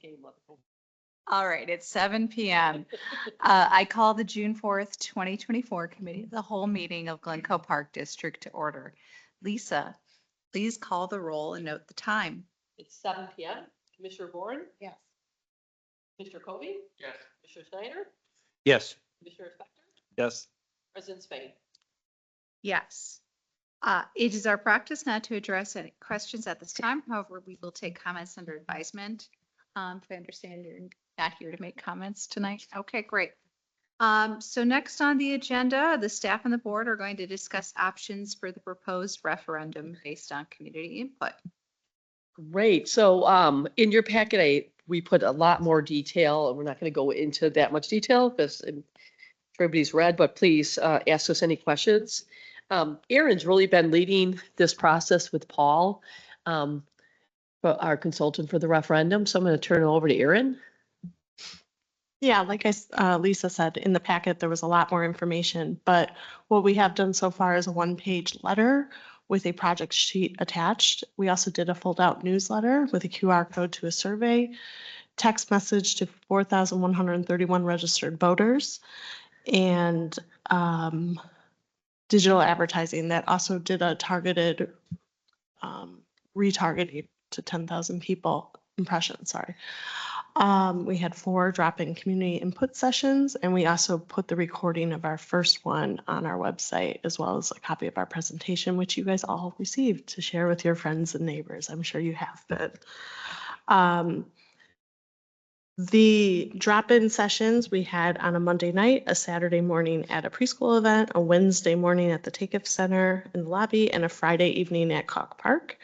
came up. All right, it's 7 p.m. I call the June 4th, 2024 Committee of the Whole meeting of Glencoe Park District to order. Lisa, please call the roll and note the time. It's 7 p.m. Commissioner Boren, Yes. Commissioner Kobe, Yes. Commissioner Schneider, Yes. Commissioner Spector, Yes. President Spain. Yes. It is our practice not to address any questions at this time. However, we will take comments under advisement. If I understand, you're not here to make comments tonight. Okay, great. So next on the agenda, the staff and the board are going to discuss options for the proposed referendum based on community input. Great. So in your packet, we put a lot more detail, and we're not going to go into that much detail because everybody's read, but please ask us any questions. Erin's really been leading this process with Paul, our consultant for the referendum. So I'm going to turn it over to Erin. Yeah, like Lisa said, in the packet, there was a lot more information, but what we have done so far is a one-page letter with a project sheet attached. We also did a fold-out newsletter with a QR code to a survey, text message to 4,131 registered voters, and digital advertising that also did a targeted retargeting to 10,000 people impressions, sorry. We had 4 drop-in community input sessions, and we also put the recording of our first one on our website, as well as a copy of our presentation, which you guys all received to share with your friends and neighbors. I'm sure you have been. The drop-in sessions we had on a Monday night, a Saturday morning at a preschool event, a Wednesday morning at the Take-If Center in the lobby, and a Friday evening at Chalk Park.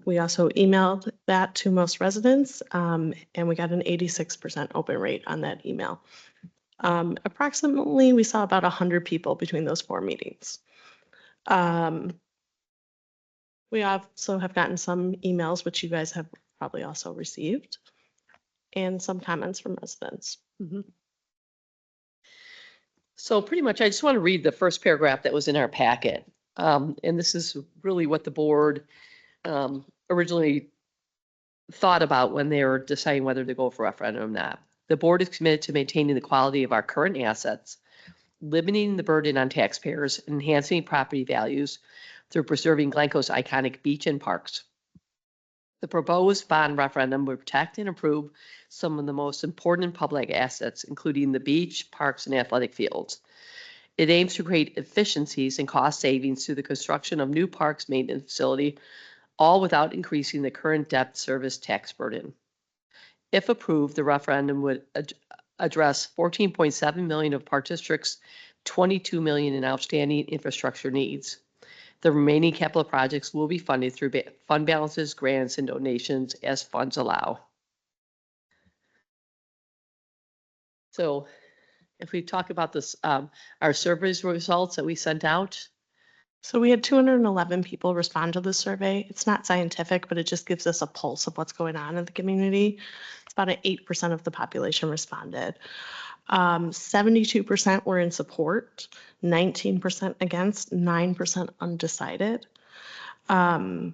We also emailed that to most residents, and we got an 86% open rate on that email. Approximately, we saw about 100 people between those 4 meetings. We also have gotten some emails, which you guys have probably also received, and some comments from residents. Mm-hmm. So pretty much, I just want to read the first paragraph that was in our packet. And this is really what the board originally thought about when they were deciding whether to go for referendum or not. The board is committed to maintaining the quality of our current assets, limiting the burden on taxpayers, and enhancing property values through preserving Glencoe's iconic beach and parks. The proposed bond referendum would protect and improve some of the most important public assets, including the beach, parks, and athletic fields. It aims to create efficiencies and cost savings through the construction of new parks maintenance facility, all without increasing the current debt service tax burden. If approved, the referendum would address 14.7 million of Park District's 22 million in outstanding infrastructure needs. The remaining capital projects will be funded through fund balances, grants, and donations as funds allow. So if we talk about this, our survey results that we sent out. So we had 211 people respond to the survey. It's not scientific, but it just gives us a pulse of what's going on in the community. It's about 8% of the population responded. 72% were in support, 19% against, 9% undecided. The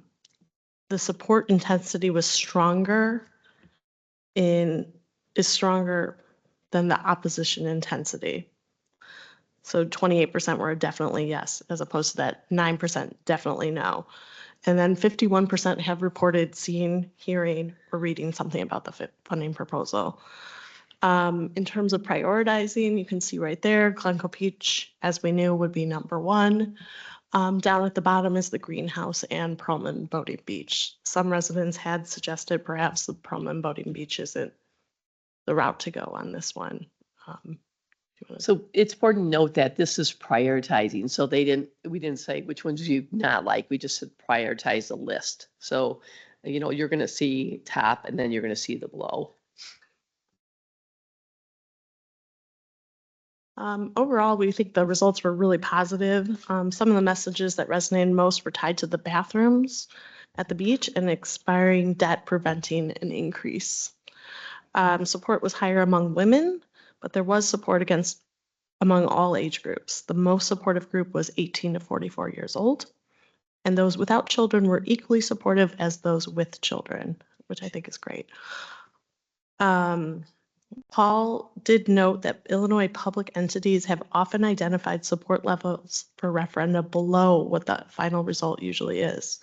support intensity was stronger than the opposition intensity. So 28% were definitely yes, as opposed to that 9% definitely no. And then 51% have reported seeing, hearing, or reading something about the funding proposal. In terms of prioritizing, you can see right there, Glencoe Beach, as we knew, would be number 1. Down at the bottom is the greenhouse and Perlman Boating Beach. Some residents had suggested perhaps the Perlman Boating Beach isn't the route to go on this one. So it's important to note that this is prioritizing. So we didn't say which ones you not like. We just said prioritize the list. So, you're going to see top and then you're going to see the below. Overall, we think the results were really positive. Some of the messages that resonated most were tied to the bathrooms at the beach and expiring debt preventing an increase. Support was higher among women, but there was support among all age groups. The most supportive group was 18 to 44 years old, and those without children were equally supportive as those with children, which I think is great. Paul did note that Illinois public entities have often identified support levels for referenda below what the final result usually is.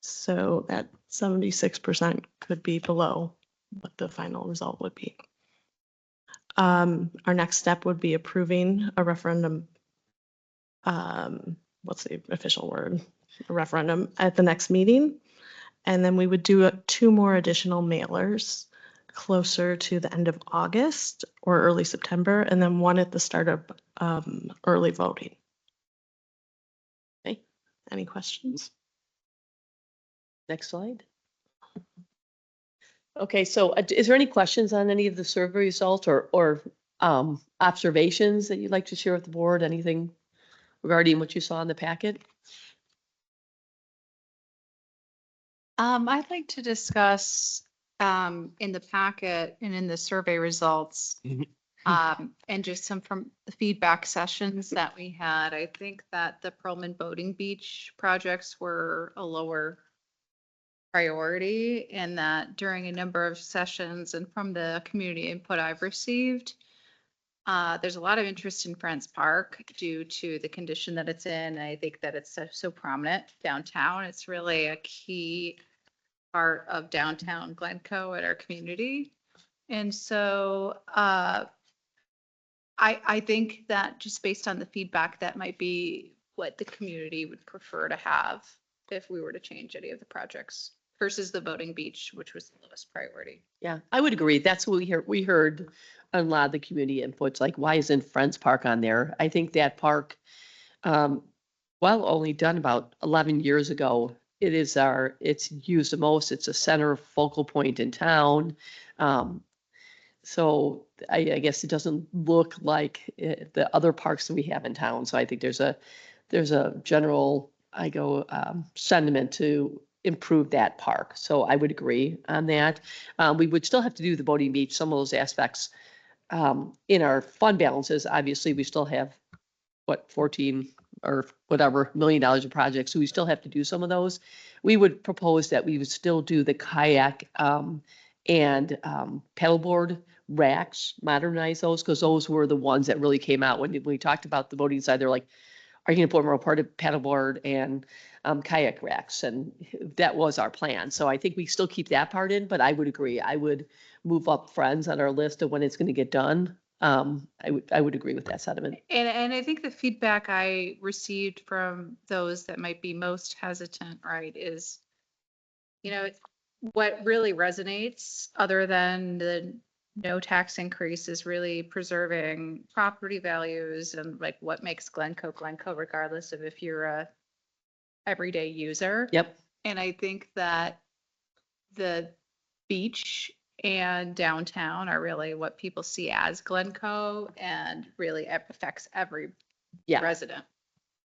So that 76% could be below what the final result would be. Our next step would be approving a referendum. What's the official word? A referendum at the next meeting. And then we would do 2 more additional mailers closer to the end of August or early September, and then 1 at the start of early voting. Okay, any questions? Next slide. Okay, so is there any questions on any of the survey results or observations that you'd like to share with the board? Anything regarding what you saw in the packet? I'd like to discuss in the packet and in the survey results, and just some from the feedback sessions that we had. I think that the Pearlman Boating Beach projects were a lower priority, and that during a number of sessions and from the community input I've received, there's a lot of interest in Friends Park due to the condition that it's in. I think that it's so prominent downtown. It's really a key part of downtown Glencoe at our community. And so I think that just based on the feedback, that might be what the community would prefer to have if we were to change any of the projects versus the Boating Beach, which was the lowest priority. Yeah, I would agree. That's what we heard a lot of the community inputs, like why isn't Friends Park on there? I think that park, well, only done about 11 years ago. It's used the most. It's a center focal point in town. So I guess it doesn't look like the other parks that we have in town. So I think there's a general, sentiment to improve that park. So I would agree on that. We would still have to do the Boating Beach, some of those aspects in our fund balances. Obviously, we still have 14 or whatever $1 million of projects. So we still have to do some of those. We would propose that we would still do the kayak and paddleboard racks, modernize those, because those were the ones that really came out when we talked about the boating side. They're like, are you going to put more part of paddleboard and kayak racks? And that was our plan. So I think we still keep that part in, but I would agree. I would move up Friends on our list of when it's going to get done. I would agree with that sentiment. And I think the feedback I received from those that might be most hesitant, right, is, what really resonates other than the no tax increase is really preserving property values and like what makes Glencoe, regardless of if you're a everyday user. Yep. And I think that the beach and downtown are really what people see as Glencoe, and really affects every resident.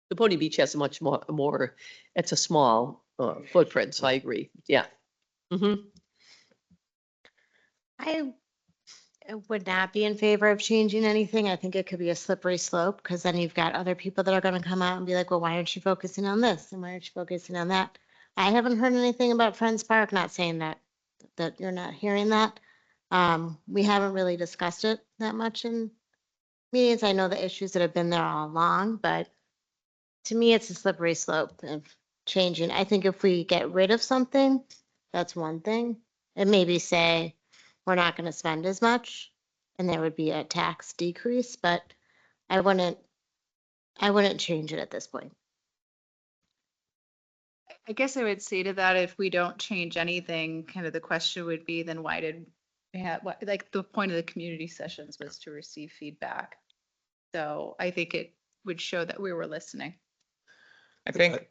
The Boating Beach has a much more, it's a small footprint. So I agree. Yeah. Mm-hmm. I would not be in favor of changing anything. I think it could be a slippery slope, because then you've got other people that are going to come out and be like, well, why aren't you focusing on this? And why aren't you focusing on that? I haven't heard anything about Friends Park, not saying that you're not hearing that. We haven't really discussed it that much in meetings. I know the issues that have been there all along, but to me, it's a slippery slope of changing. I think if we get rid of something, that's one thing. And maybe say, we're not going to spend as much, and there would be a tax decrease, but I wouldn't change it at this point. I guess I would say to that, if we don't change anything, kind of the question would be, then why did we have, like the point of the community sessions was to receive feedback. So I think it would show that we were listening. I think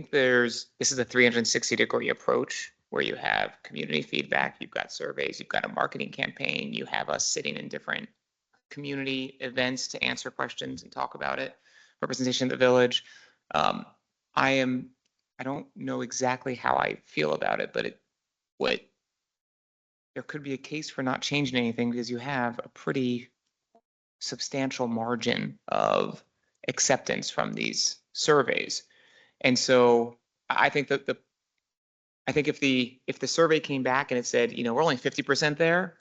this is a 360-degree approach where you have community feedback, you've got surveys, you've got a marketing campaign, you have us sitting in different community events to answer questions and talk about it, representation of the village. I don't know exactly how I feel about it, but there could be a case for not changing anything because you have a pretty substantial margin of acceptance from these surveys. And so I think that I think if the survey came back and it said, we're only 50% there,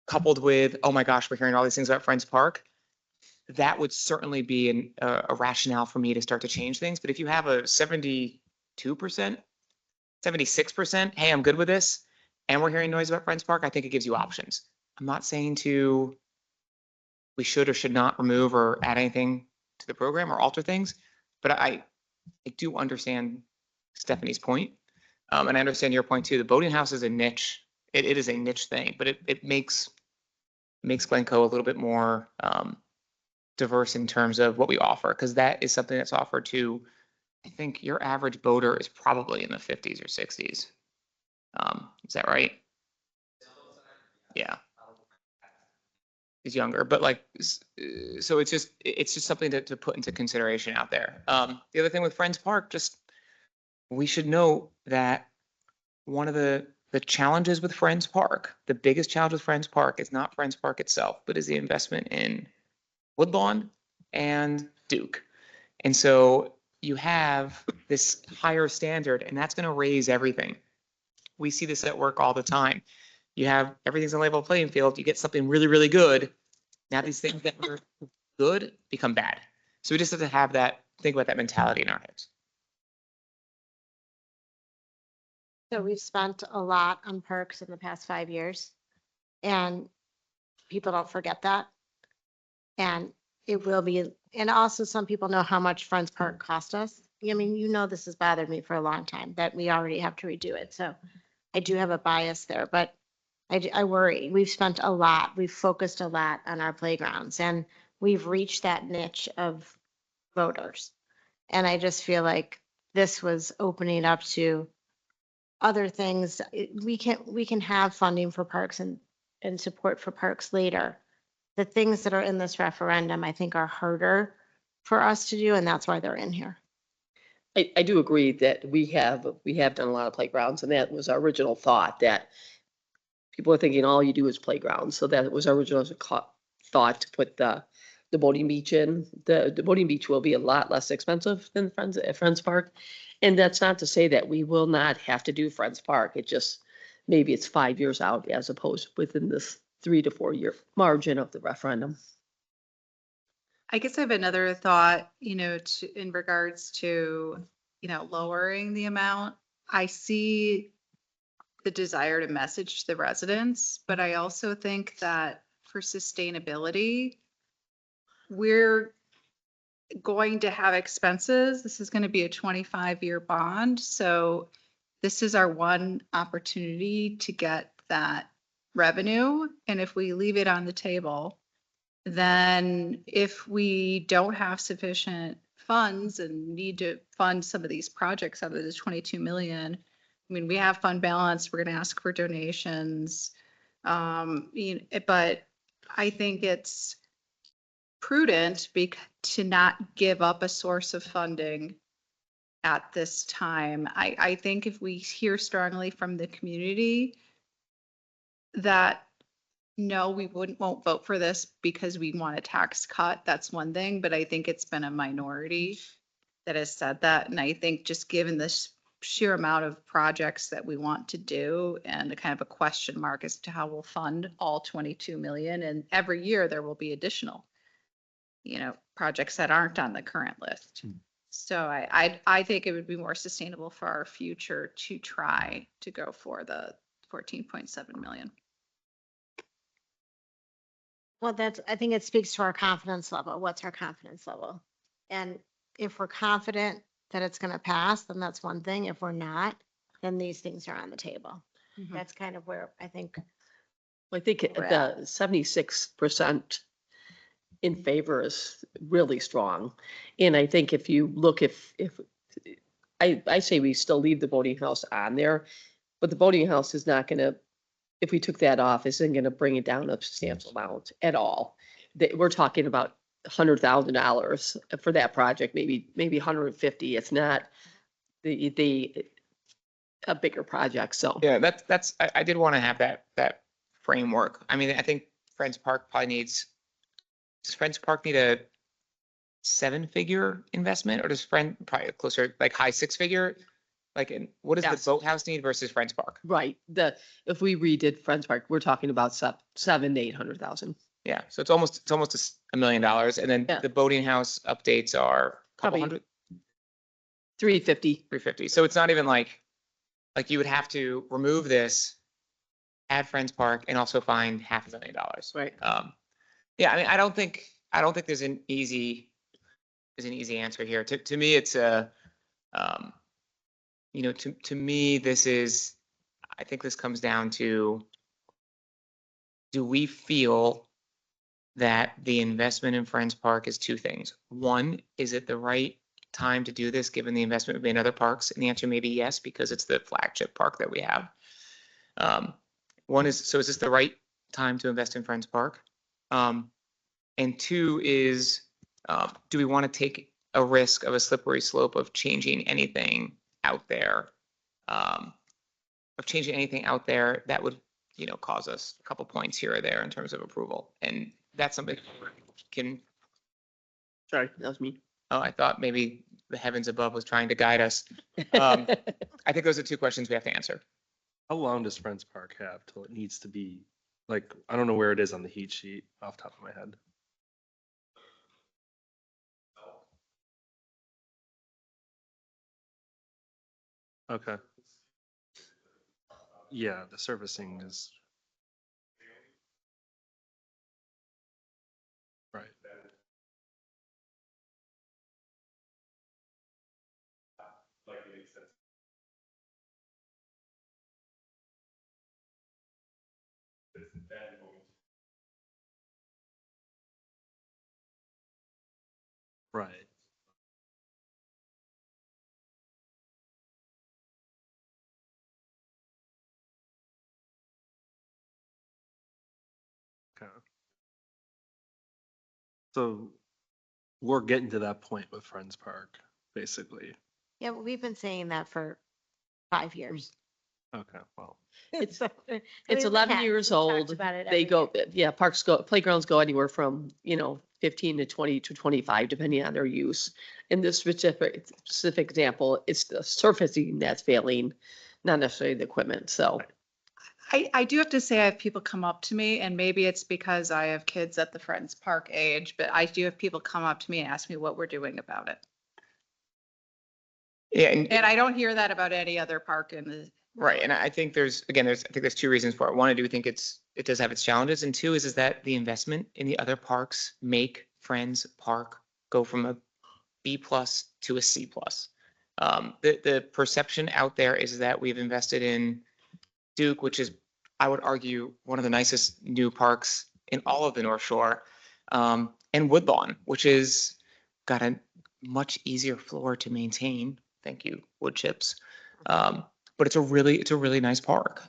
coupled with, oh my gosh, we're hearing all these things about Friends Park, that would certainly be a rationale for me to start to change things. But if you have a 72%, 76%, hey, I'm good with this, and we're hearing noise about Friends Park, I think it gives you options. I'm not saying we should or should not remove or add anything to the program or alter things, but I do understand Stephanie's point. And I understand your point too. The boating house is a niche. It is a niche thing, but it makes Glencoe a little bit more diverse in terms of what we offer, because that is something that's offered to, I think your average boater is probably in the 50s or 60s. Is that right? Yeah. He's younger, but so it's just something to put into consideration out there. The other thing with Friends Park, we should know that one of the challenges with Friends Park, the biggest challenge with Friends Park is not Friends Park itself, but is the investment in Woodlawn and Duke. And so you have this higher standard, and that's going to raise everything. We see this at work all the time. You have everything's a level playing field. You get something really, really good. Now these things that were good become bad. So we just have to think about that mentality in our heads. So we've spent a lot on parks in the past 5 years, and people don't forget that. And it will be, and also some people know how much Friends Park cost us. I mean, this has bothered me for a long time that we already have to redo it. So I do have a bias there, but I worry. We've spent a lot, we've focused a lot on our playgrounds, and we've reached that niche of voters. And I just feel like this was opening up to other things. We can have funding for parks and support for parks later. The things that are in this referendum, I think, are harder for us to do, and that's why they're in here. I do agree that we have done a lot of playgrounds, and that was our original thought, that people are thinking all you do is playgrounds. So that was our original thought, to put the boating beach in. The boating beach will be a lot less expensive than Friends Park. And that's not to say that we will not have to do Friends Park. It just, maybe it's 5 years out as opposed within this 3 to 4 year margin of the referendum. I guess I have another thought, in regards to, lowering the amount. I see the desire to message to the residents, but I also think that for sustainability, we're going to have expenses. This is going to be a 25-year bond. So this is our one opportunity to get that revenue. And if we leave it on the table, then if we don't have sufficient funds and need to fund some of these projects out of the 22 million, I mean, we have fund balance, we're going to ask for donations. But I think it's prudent to not give up a source of funding at this time. I think if we hear strongly from the community that no, we won't vote for this because we want a tax cut, that's one thing, but I think it's been a minority that has said that. And I think just given this sheer amount of projects that we want to do and a kind of a question mark as to how we'll fund all 22 million, and every year there will be additional, projects that aren't on the current list. So I think it would be more sustainable for our future to try to go for the 14.7 million. Well, I think it speaks to our confidence level. What's our confidence level? And if we're confident that it's going to pass, then that's one thing. If we're not, then these things are on the table. Mhm. That's kind of where I think. I think We're the 76% in favor is really strong. And I think if you look, if I say we still leave the boating house on there, but the boating house is not going to, if we took that off, isn't going to bring it down a substantial amount at all. We're talking about $100,000 for that project, maybe 150. It's not a bigger project. So Yeah, I did want to have that framework. I mean, I think Friends Park probably does Friends Park need a 7-figure investment, or does probably closer, like high 6-figure? Like, what does Yes. the boathouse need versus Friends Park? Right, if we redid Friends Park, we're talking about 700,000 to 800,000. Yeah, so it's almost $1 million. And then Yeah. the boating house updates are a couple Probably hundred, 350. 350. So it's not even like you would have to remove this, add Friends Park, and also find $500,000. Right. Yeah, I mean, I don't think there's an easy answer here. To me, it's to me, I think this comes down to, do we feel that the investment in Friends Park is two things? One, is it the right time to do this given the investment in other parks? And the answer may be yes, because it's the flagship park that we have. Is this the right time to invest in Friends Park? And two is, do we want to take a risk of a slippery slope of changing anything out there? That would, cause us a couple points here or there in terms of approval. And that's something can, Sorry, that was me. oh, I thought maybe the heavens above was trying to guide us. I think those are two questions we have to answer. How long does Friends Park have till it needs to be, like, I don't know where it is on the heat sheet off the top of my head. Okay. Yeah, the servicing is. Right. Right. Okay. So we're getting to that point with Friends Park, basically. Yeah, but we've been saying that for 5 years. Okay, well, It's- So, I It's mean, we 11 have- years we've talked old. about it They every go, year. yeah, playgrounds go anywhere from, 15 to 20 to 25, depending on their use. In this specific example, it's the surfacing that's failing, not necessarily the equipment, so. I do have to say, I have people come up to me, and maybe it's because I have kids at the Friends Park age, but I do have people come up to me and ask me what we're doing about it. Yeah, And I don't hear that about any other park in the. right. And I think there's two reasons for it. One, I do think it does have its challenges. And two is that the investment in the other parks make Friends Park go from a B+ to a C+. The perception out there is that we've invested in Duke, which is, I would argue, one of the nicest new parks in all of the North Shore, and Woodlawn, which is got a much easier floor to maintain. Thank you, wood chips. But it's a really nice park.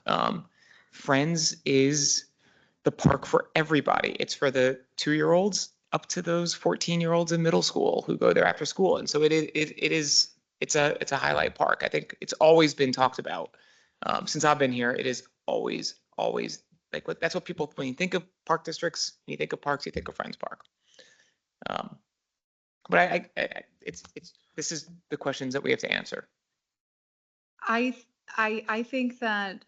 Friends is the park for everybody. It's for the 2-year-olds up to those 14-year-olds in middle school who go there after school. And so it's a highlight park. I think it's always been talked about. Since I've been here, it is always like, that's what people, when you think of park districts, when you think of parks, you think of Friends Park. But this is the questions that we have to answer. I think that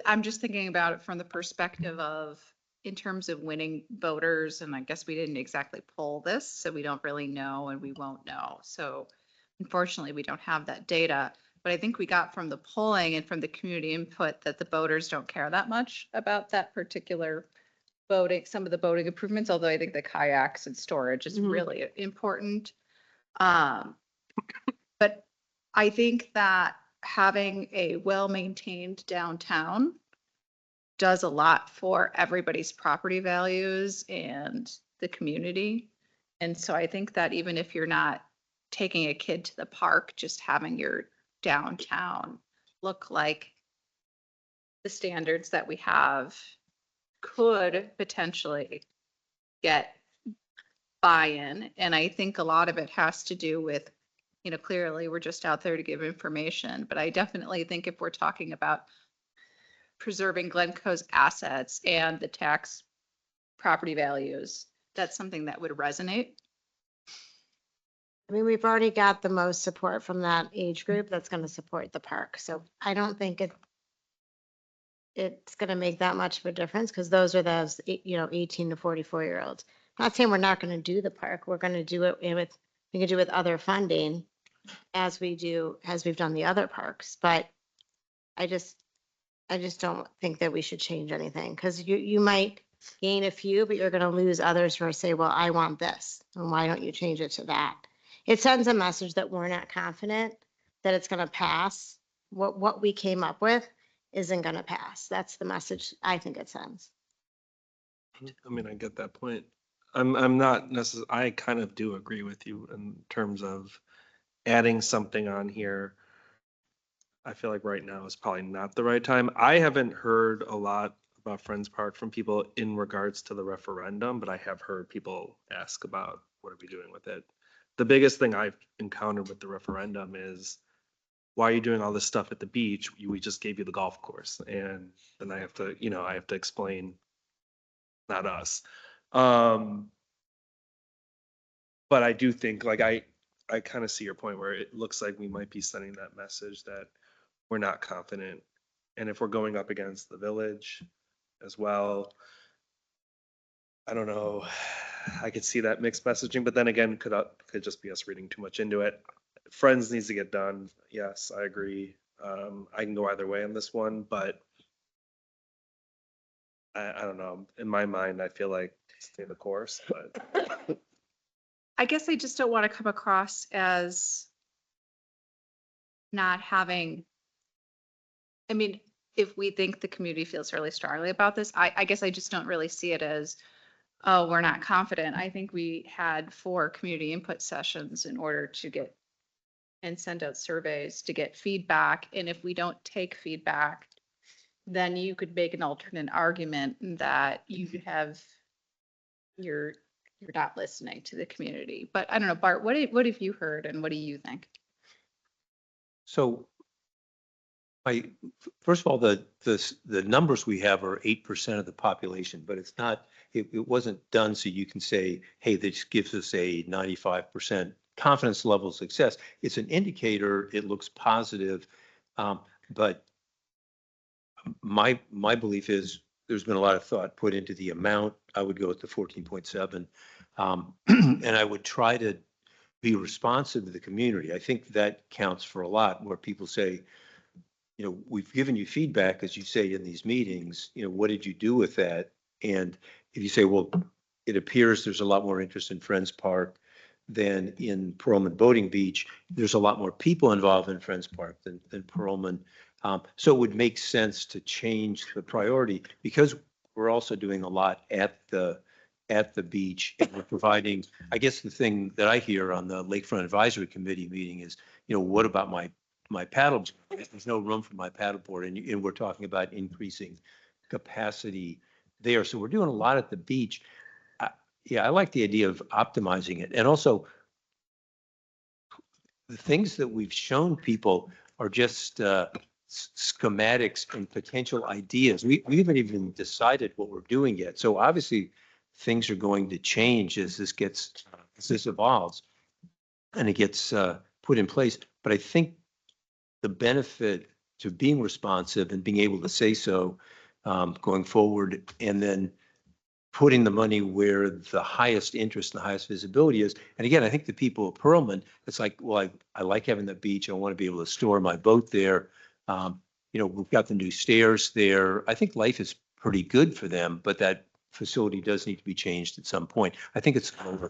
I'm just thinking about it from the perspective of, in terms of winning voters, and I guess we didn't exactly poll this, so we don't really know and we won't know. So unfortunately, we don't have that data. But I think we got from the polling and from the community input that the voters don't care that much about that particular boating, some of the boating improvements, although I think the kayaks and storage is Mhm. really important. But I think that having a well-maintained downtown does a lot for everybody's property values and the community. And so I think that even if you're not taking a kid to the park, just having your downtown look like the standards that we have could potentially get buy-in. And I think a lot of it has to do with, clearly we're just out there to give information, but I definitely think if we're talking about preserving Glencoe's assets and the tax property values, that's something that would resonate. I mean, we've already got the most support from that age group that's gonna support the park, so I don't think it's gonna make that much of a difference, because those are those, 18 to 44-year-olds. Not saying we're not gonna do the park, we're gonna do it with, we can do with other funding as we've done the other parks, but I just don't think that we should change anything, because you might gain a few, but you're gonna lose others who are say, well, I want this, and why don't you change it to that? It sends a message that we're not confident that it's gonna pass. What we came up with isn't gonna pass. That's the message I think it sends. I mean, I get that point. I'm not I kind of do agree with you in terms of adding something on here. I feel like right now is probably not the right time. I haven't heard a lot about Friends Park from people in regards to the referendum, but I have heard people ask about what are we doing with it. The biggest thing I've encountered with the referendum is, why are you doing all this stuff at the beach? We just gave you the golf course. And then I have to, I have to explain, not us. But I do think, like, I kind of see your point where it looks like we might be sending that message that we're not confident. And if we're going up against the village as well, I don't know. I could see that mixed messaging, but then again, could just be us reading too much into it. Friends needs to get done. Yes, I agree. I can go either way on this one, but I don't know. In my mind, I feel like stay the course, but I guess I just don't want to come across as not having, I mean, if we think the community feels really strongly about this, I guess I just don't really see it as, oh, we're not confident. I think we had 4 community input sessions in order to get and send out surveys to get feedback. And if we don't take feedback, then you could make an alternate argument that you're not listening to the community. But I don't know, Bart, what have you heard and what do you think? So first of all, the numbers we have are 8% of the population, but it's not, it wasn't done so you can say, hey, this gives us a 95% confidence level of success. It's an indicator, it looks positive. But my belief is there's been a lot of thought put into the amount. I would go with the 14.7. And I would try to be responsive to the community. I think that counts for a lot, where people say, we've given you feedback, as you say in these meetings, what did you do with that? And if you say, well, it appears there's a lot more interest in Friends Park than in Pearlman Boating Beach, there's a lot more people involved in Friends Park than Pearlman. So it would make sense to change the priority, because we're also doing a lot at the beach, and we're providing, I guess the thing that I hear on the Lakefront Advisory Committee meeting is, what about my paddle board? There's no room for my paddle board, and we're talking about increasing capacity there. So we're doing a lot at the beach. Yeah, I like the idea of optimizing it. And also, the things that we've shown people are just schematics and potential ideas. We haven't even decided what we're doing yet. So obviously, things are going to change as this evolves and it gets put in place. But I think the benefit to being responsive and being able to say so going forward, and then putting the money where the highest interest and the highest visibility is. And again, I think the people of Pearlman, it's like, well, I like having the beach. I want to be able to store my boat there. We've got the new stairs there. I think life is pretty good for them, but that facility does need to be changed at some point. I think it's over.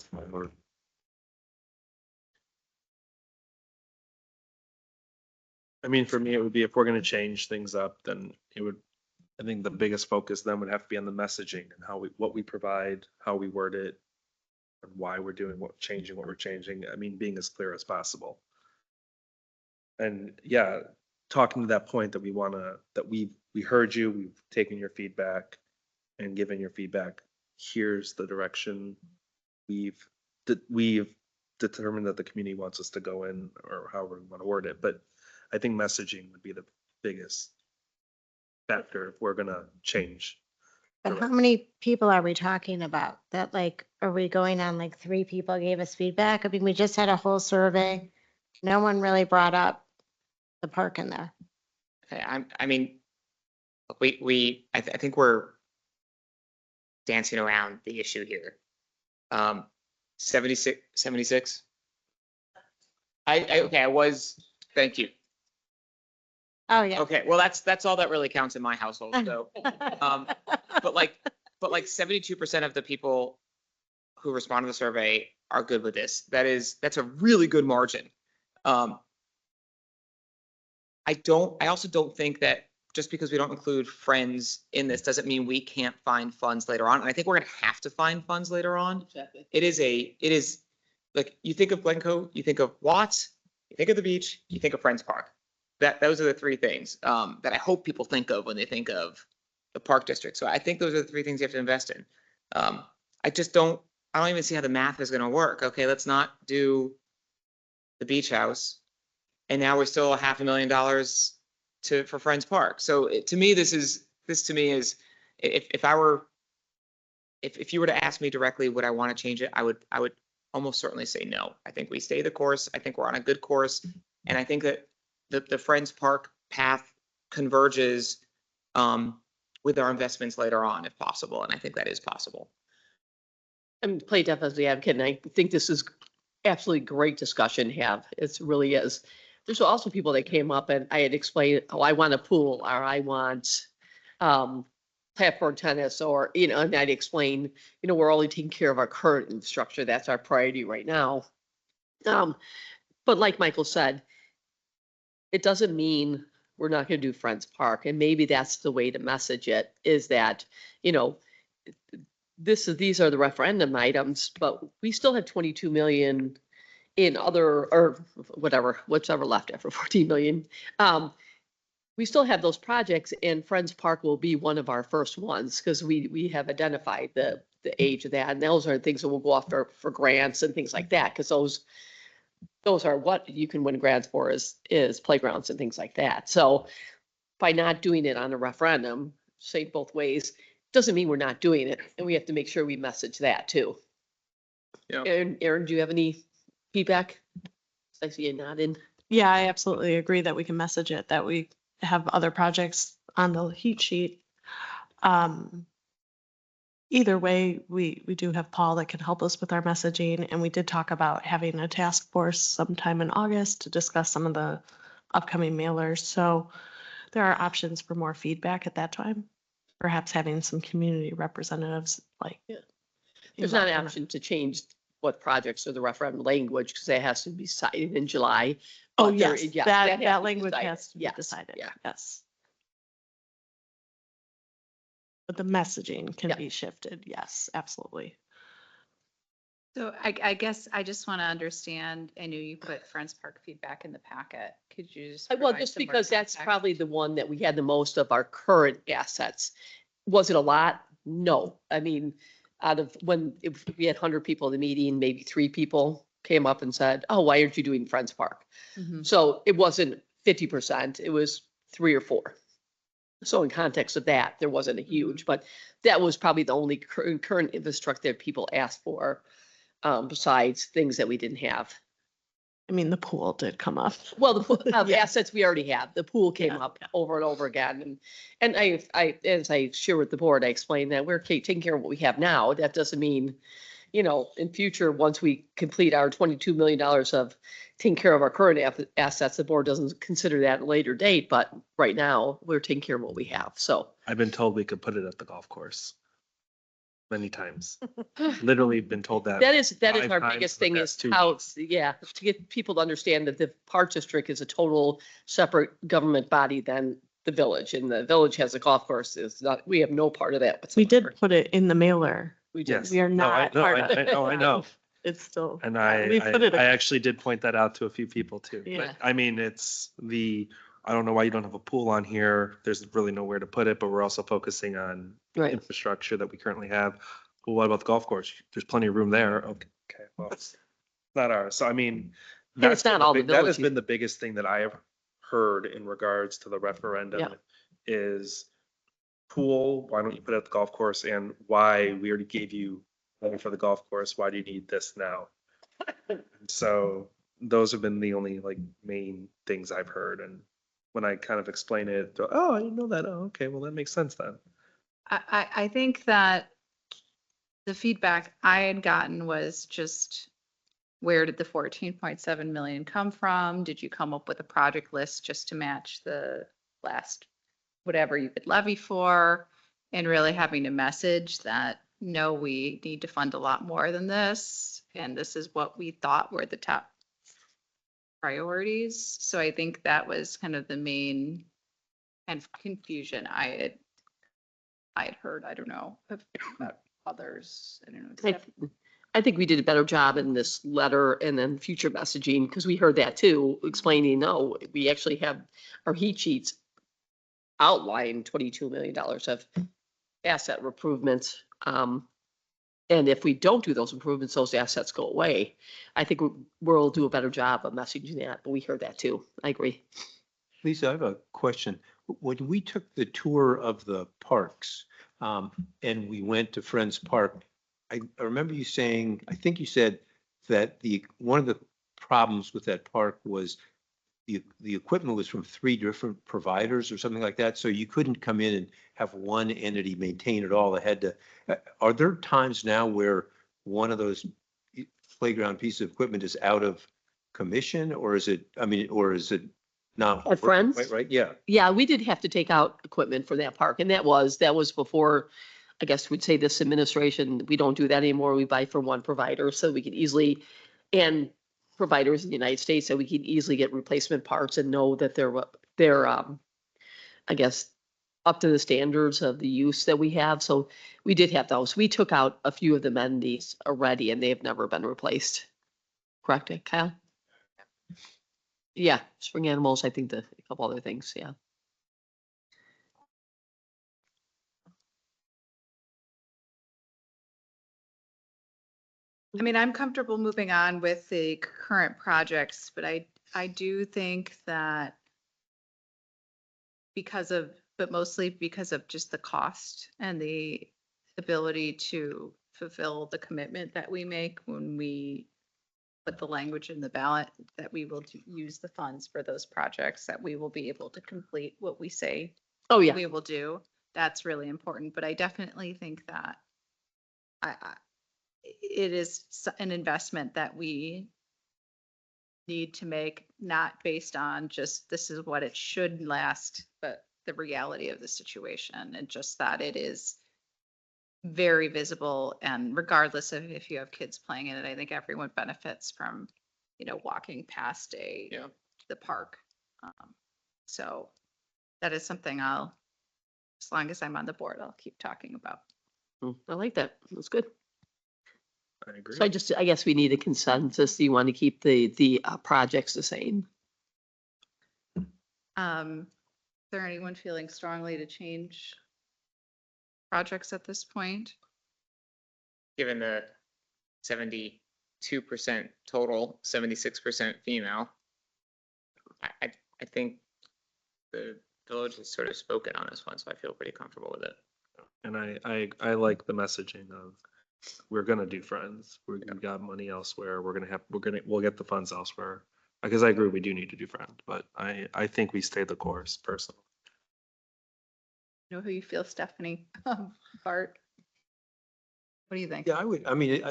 I mean, for me, it would be, if we're gonna change things up, then I think the biggest focus then would have to be on the messaging and what we provide, how we word it, and why we're doing what we're changing. I mean, being as clear as possible. And yeah, talking to that point that we heard you, we've taken your feedback and given your feedback. Here's the direction we've determined that the community wants us to go in, or however we want to word it. But I think messaging would be the biggest factor if we're gonna change But how many people are we talking about? That like, are we going on like 3 people gave us feedback? I mean, we just had a whole survey. No one really brought up the park in there. I mean, look, I think we're dancing around the issue here. 76. Okay, I was, thank you. Oh, yeah. Okay, well, that's all that really counts in my household, so, but like 72% of the people who respond to the survey are good with this. That's a really good margin. I also don't think that just because we don't include friends in this doesn't mean we can't find funds later on. And I think we're gonna have to find funds later on. Exactly. It is, like, you think of Glencoe, you think of Watts, you think of the beach, you think of Friends Park. Those are the 3 things, that I hope people think of when they think of the park district. So I think those are the 3 things you have to invest in. I don't even see how the math is gonna work. Okay, let's not do the beach house. And now we're still $500,000 for Friends Park. So to me, this to me is, if you were to ask me directly, would I want to change it? I would almost certainly say no. I think we stay the course. I think we're on a good course. And I think that the Friends Park path converges with our investments later on, if possible. And I think that is possible. I'm play devil's advocate, and I think this is absolutely great discussion to have. It really is. There's also people that came up and I had explained, oh, I want a pool, or I want platform tennis, or, and I'd explain, we're only taking care of our current infrastructure. That's our priority right now. But like Michael said, it doesn't mean we're not going to do Friends Park. And maybe that's the way to message it, is that, these are the referendum items, but we still have 22 million in other, or whatever left after 14 million. We still have those projects, and Friends Park will be one of our first ones, because we have identified the age of that. And those are things that will go after for grants and things like that, because those are what you can win grants for, is playgrounds and things like that. So by not doing it on a referendum, say both ways, doesn't mean we're not doing it. And we have to make sure we message that too. Yeah. Aaron, do you have any feedback? I see you nodding. Yeah, I absolutely agree that we can message it, that we have other projects on the heat sheet. Either way, we do have Paul that can help us with our messaging, and we did talk about having a task force sometime in August to discuss some of the upcoming mailers. So there are options for more feedback at that time. Perhaps having some community representatives like. Yeah. There's not an involved in it. option to change what projects or the referendum language, because it has to be cited in July. Oh, But there- yes, yeah, that, has to that be language decided. has to be Yes, decided. yeah. Yes. But the messaging can Yeah. be shifted. Yes, absolutely. So I guess I just want to understand, I knew you put Friends Park feedback in the packet. Could you just? Well, provide just some more because that's context? probably the one that we had the most of our current assets. Was it a lot? No. I mean, if we had 100 people in the meeting, maybe 3 people came up and said, oh, why aren't you doing Friends Park? Mhm. So it wasn't 50%, it was 3 or 4. So in context of that, there wasn't a huge, but that was probably the only current infrastructure that people asked for, besides things that we didn't have. I mean, the pool did come up. Well, the pool, Yeah. assets we already have, the pool came Yeah, up yeah. over and over again. And as I share with the board, I explained that we're taking care of what we have now. That doesn't mean, in future, once we complete our $22 million of taking care of our current assets, the board doesn't consider that at a later date, but right now, we're taking care of what we have, so. I've been told we could put it at the golf course many times. Literally been told that. That is 5 our times biggest in the thing, past is 2 how, weeks. yeah, to get people to understand that the park district is a total separate government body than the village, and the village has a golf course. Is not, we have no part of that We whatsoever. did put it in the mailer. We did. Yes. We are No, I not know, part I of it. know, I know. It's still. And yeah, we put it. I actually did point that out to a few people too. Yeah. But I mean, I don't know why you don't have a pool on here. There's really nowhere to put it, but we're also focusing on Right. infrastructure that we currently have. Well, what about the golf course? There's plenty of room there. Okay, well, it's not ours. So I mean, And it's that's been not the all the that has villages. been the biggest thing that I have heard in regards to the referendum Yeah. is pool, why don't you put it at the golf course, and why we already gave you money for the golf course, why do you need this now? So those have been the only like main things I've heard, and when I kind of explain it, they're, oh, I didn't know that. Oh, okay, well, that makes sense then. I think that the feedback I had gotten was just, where did the 14.7 million come from? Did you come up with a project list just to match the last, whatever you could levy for? And really having a message that, no, we need to fund a lot more than this. And this is what we thought were the top priorities. So I think that was kind of the main kind of confusion I had heard. I don't know about others. I don't know. I think we did a better job in this letter and then future messaging, because we heard that too, explaining, no, we actually have our heat sheets outline $22 million of asset improvements. And if we don't do those improvements, those assets go away. I think we'll do a better job of messaging that, but we heard that too. I agree. Lisa, I have a question. When we took the tour of the parks, and we went to Friends Park, I remember you saying, I think you said that one of the problems with that park was the equipment was from 3 different providers or something like that. So you couldn't come in and have one entity maintain it all. They had to, are there times now where one of those playground pieces of equipment is out of commission, or is it, I mean, or is it not? At working Friends? quite right? Yeah. Yeah, we did have to take out equipment for that park, and that was before, I guess we'd say this administration, we don't do that anymore. We buy from one provider, so we can easily, and providers in the United States, so we can easily get replacement parts and know that they're, I guess, up to the standards of the use that we have. So we did have those. We took out a few of the amenities already, and they have never been replaced. Correct, Kyle? Yeah, spring animals, I think a couple other things, yeah. I mean, I'm comfortable moving on with the current projects, but I do think that but mostly because of just the cost and the ability to fulfill the commitment that we make when we put the language in the ballot, that we will use the funds for those projects, that we will be able to complete what we say Oh, yeah. we will do. That's really important, but I definitely think that it is an investment that we need to make, not based on just this is what it should last, but the reality of the situation, and just that it is very visible, and regardless of if you have kids playing in it, I think everyone benefits from, walking past the park. So that is something as long as I'm on the board, I'll keep talking about. I like that. That's good. I agree. So I guess we need a consensus. You want to keep the projects the same? Is there anyone feeling strongly to change projects at this point? Given the 72% total, 76% female, I think the village has sort of spoken on this one, so I feel pretty comfortable with it. And I like the messaging of, we're gonna do Friends. We got money elsewhere. We'll get the funds elsewhere. Because I agree, we do need to do Friends, but I think we stay the course personally. Know who you feel, Stephanie? Bart? What do you think? Yeah, I mean,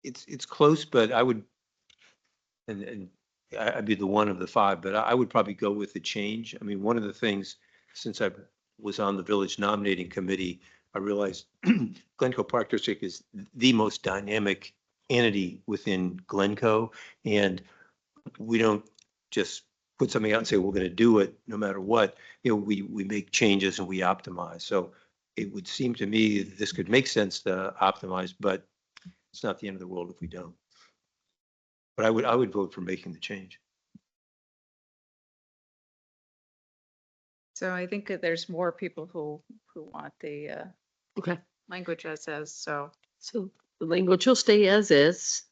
it's close, but I would, and I'd be the one of the 5, but I would probably go with the change. I mean, one of the things, since I was on the village nominating committee, I realized Glencoe Park District is the most dynamic entity within Glencoe. And we don't just put something out and say, we're going to do it no matter what. We make changes and we optimize. So it would seem to me that this could make sense to optimize, but it's not the end of the world if we don't. But I would vote for making the change. So I think that there's more people who want the Okay. language as is, so. So the language will stay as is.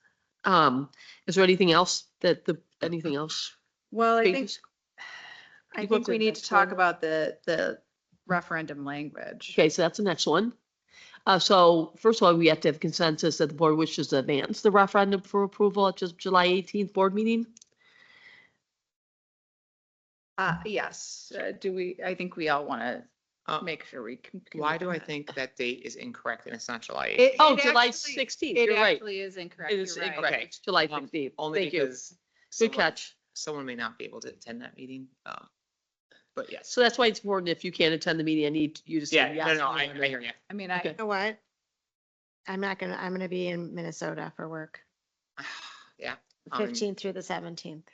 Is there anything else anything else? Well, I think, changes? I People think we could need to talk about the referendum language. Okay, so that's the next one. So first of all, we have to have consensus that the board wishes to advance the referendum for approval at just July 18th board meeting. Yes, I think we all want to Uh, make sure we can. Why do I confirm think that date is incorrect and it's not July it. 8th? Oh, It July actually- 16th, It you're right. actually is incorrect. It is You're right. incorrect. Okay. It's July Um, 15th. Only Thank you. because Good catch. someone may not be able to attend that meeting. But yes. So that's why it's important if you can't attend the meeting, I need you to say Yeah, yes. no, or I no. hear you. I mean, Okay. You know what? I'm gonna be in Minnesota for work, Yeah. 15th through the 17th.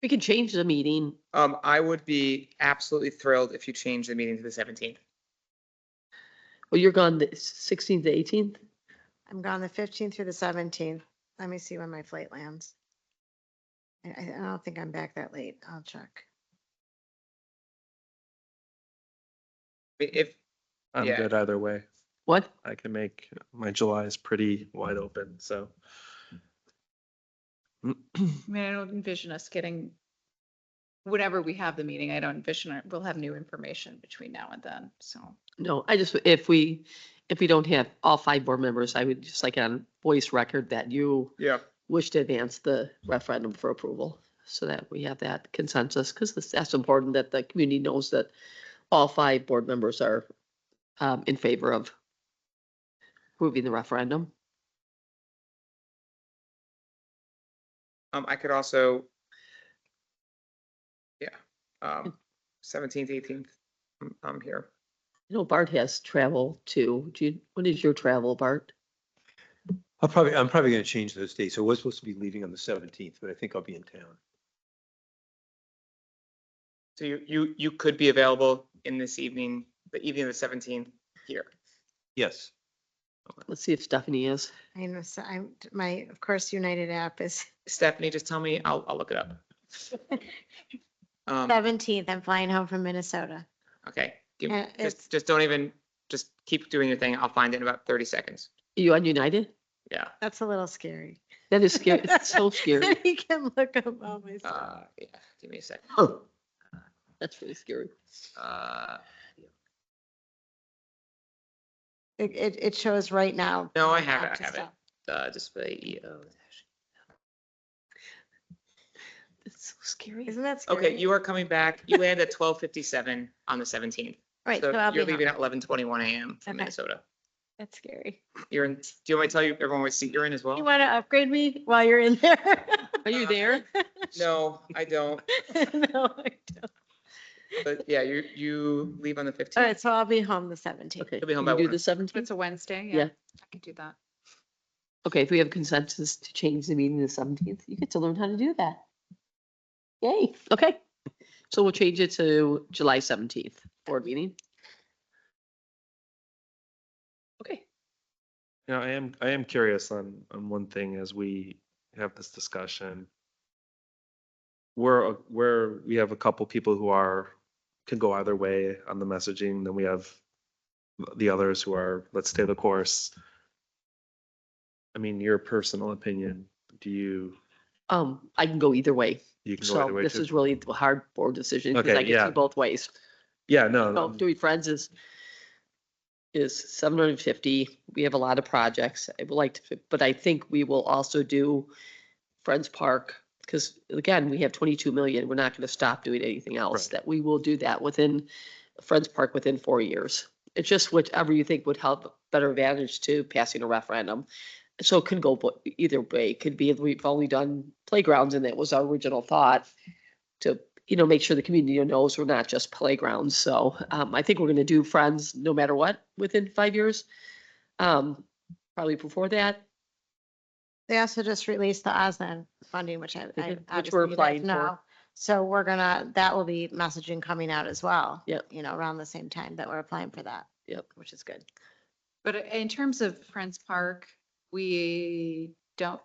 We can change the meeting. I would be absolutely thrilled if you change the meeting to the 17th. Well, you're gone the 16th to 18th? I'm gone the 15th through the 17th. Let me see when my flight lands. I don't think I'm back that late. I'll check. If, I'm Yeah. good either way. What? I can make, my July is pretty wide open, so. I mean, I don't envision us getting, whenever we have the meeting, I don't envision we'll have new information between now and then, so. No, I just, if we don't have all 5 board members, I would just like on voice record that you yeah. wish to advance the referendum for approval so that we have that consensus, because that's important that the community knows that all 5 board members are in favor of approving the referendum. I could also, yeah, 17th, 18th, I'm here. You know, Bart has travel too. When is your travel, Bart? I'm probably going to change those dates. I was supposed to be leaving on the 17th, but I think I'll be in town. So you could be available in this evening, the evening of the 17th here. Yes. Let's see if Stephanie is. I know, so of course, United app is Stephanie, just tell me, I'll look it up. 17th. I'm flying home from Minnesota. Okay, it's- just don't even, just keep doing your thing. I'll find it in about 30 seconds. You on United? Yeah. That's a little scary. That is scary. It's so scary. You can look up all my stuff. Yeah, give me a second. That's really scary. It shows right now. No, I the have it, app to I have it. stop. Display EO. It's so scary. Isn't that scary? Okay, you are coming back. You land at 12:57 on the 17th. Right, So so I'll be you're home. leaving at 11:21 a.m. from Okay. Minnesota. That's scary. You're in, do you want me to tell you everyone what seat you're in as well? You want to upgrade me while you're in there? Are you there? No, I don't. No, I don't. But yeah, you leave on the 15th. All right, so I'll be home the 17th. Okay. You'll be home Can by we do one. the 17th? It's a Wednesday, Yeah. I could do that. Okay, if we have consensus to change the meeting to the 17th, you get to learn how to do that. Yay, okay. So we'll change it to July 17th, board meeting. Okay, You know, I am curious on one thing as we have this discussion. We have a couple people who can go either way on the messaging, then we have the others who are, let's stay the course. I mean, your personal opinion, I can go either way. you can go either So way this too? is really the hard board decision because Okay, I can yeah. see both ways. Yeah, no, So doing friends is 750. We have a lot of projects. I would like to, but I think we will also do Friends Park. Because again, we have 22 million. We're not going to stop doing anything else. Right. That we will do that within Friends Park within 4 years. It's just whichever you think would help better advantage to passing a referendum. So it could go either way. It could be if we've only done playgrounds and that was our original thought to, make sure the community knows we're not just playgrounds. So I think we're going to do Friends no matter what within 5 years. Probably before that. They also just released the OSNAN funding, which I did, which obviously we're you guys applying for. know. So that will be messaging coming out as well. Yep. Around the same time that we're applying for that. Yep. Which is good. But in terms of Friends Park, we don't,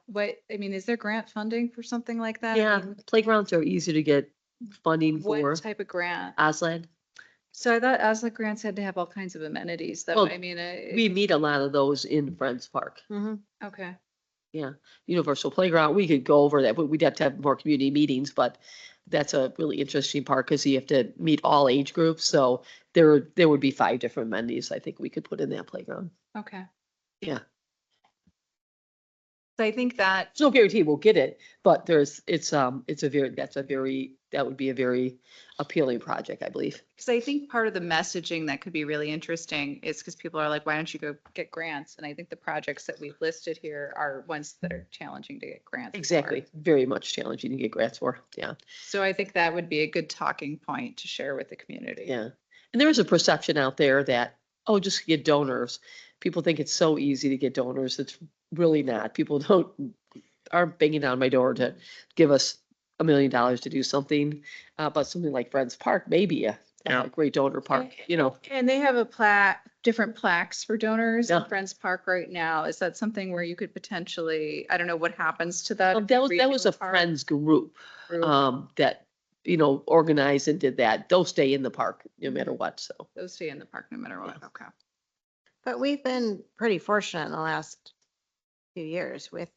is there grant funding for something like that? I Yeah, mean, playgrounds are easy to get funding for. what type of grant? Aslan. So I thought ASLA grants had to have all kinds of amenities that, Well, I mean, We meet a lot of those in Friends Park. okay. Universal Playground, we could go over that, but we'd have to have more community meetings, but that's a really interesting part because you have to meet all age groups. So there would be 5 different amenities I think we could put in that playground. Okay. Yeah. So I think that, There's no guarantee we'll get it, but it's a very, that would be a very appealing project, I believe. because I think part of the messaging that could be really interesting is because people are like, why don't you go get grants? And I think the projects that we've listed here are ones that are challenging to get grants for. Exactly. Very much challenging to get grants for. Yeah. So I think that would be a good talking point to share with the community. Yeah. And there is a perception out there that, oh, just get donors. People think it's so easy to get donors. It's really not. People aren't banging down my door to give us $1 million to do something. But something like Friends Park, maybe a Yeah. great donor park, you know. And they have a different plaques for donors in Yeah. Friends Park right now. Is that something where you could potentially, I don't know what happens to that? That was a regional park Friends group, group? that, organized and did that. They'll stay in the park no matter what, so. Those stay in the park no matter what. Okay. But we've been pretty fortunate in the last few years with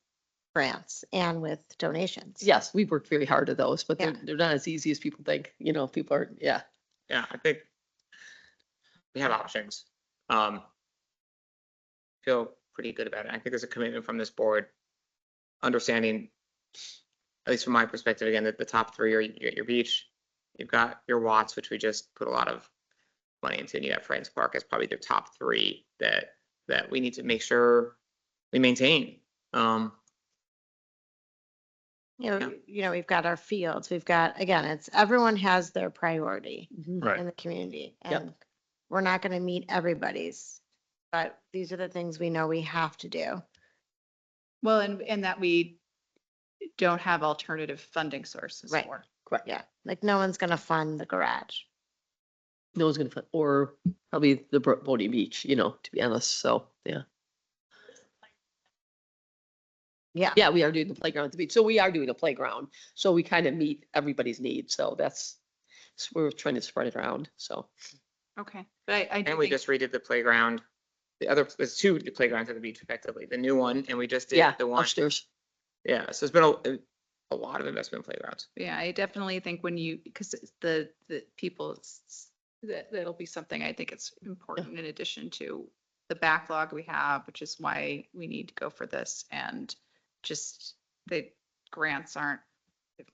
grants and with donations. Yes, we worked very hard at those, but Yeah. they're not as easy as people think, people are, yeah. Yeah, I think we have options. Feel pretty good about it. I think there's a commitment from this board, understanding, at least from my perspective, again, that the top 3 are you got your beach, you've got your Watts, which we just put a lot of money into, and you have Friends Park as probably the top 3 that we need to make sure we maintain. We've got our fields, we've got, again, it's, everyone has their priority Mhm. Right. in the community. Yep. And we're not gonna meet everybody's, but these are the things we know we have to do. Well, and that we don't have alternative funding sources Right. for. Correct. Yeah, like no one's gonna fund the garage. No one's gonna, or probably the Bodie Beach, to be honest, so, yeah. Yeah. Yeah, we are doing the playground at the beach, so we are doing a playground, so we kind of meet everybody's needs, so we're trying to spread it around, so. Okay. But I do And we think, just redid the playground. There's 2 playgrounds at the beach effectively, the new one, and we just did Yeah, the one. upstairs. Yeah, so it's been a lot of investment in playgrounds. yeah, I definitely think because the people, that'll be something I think it's important in addition to the backlog we have, which is why we need to go for this. And just the grants aren't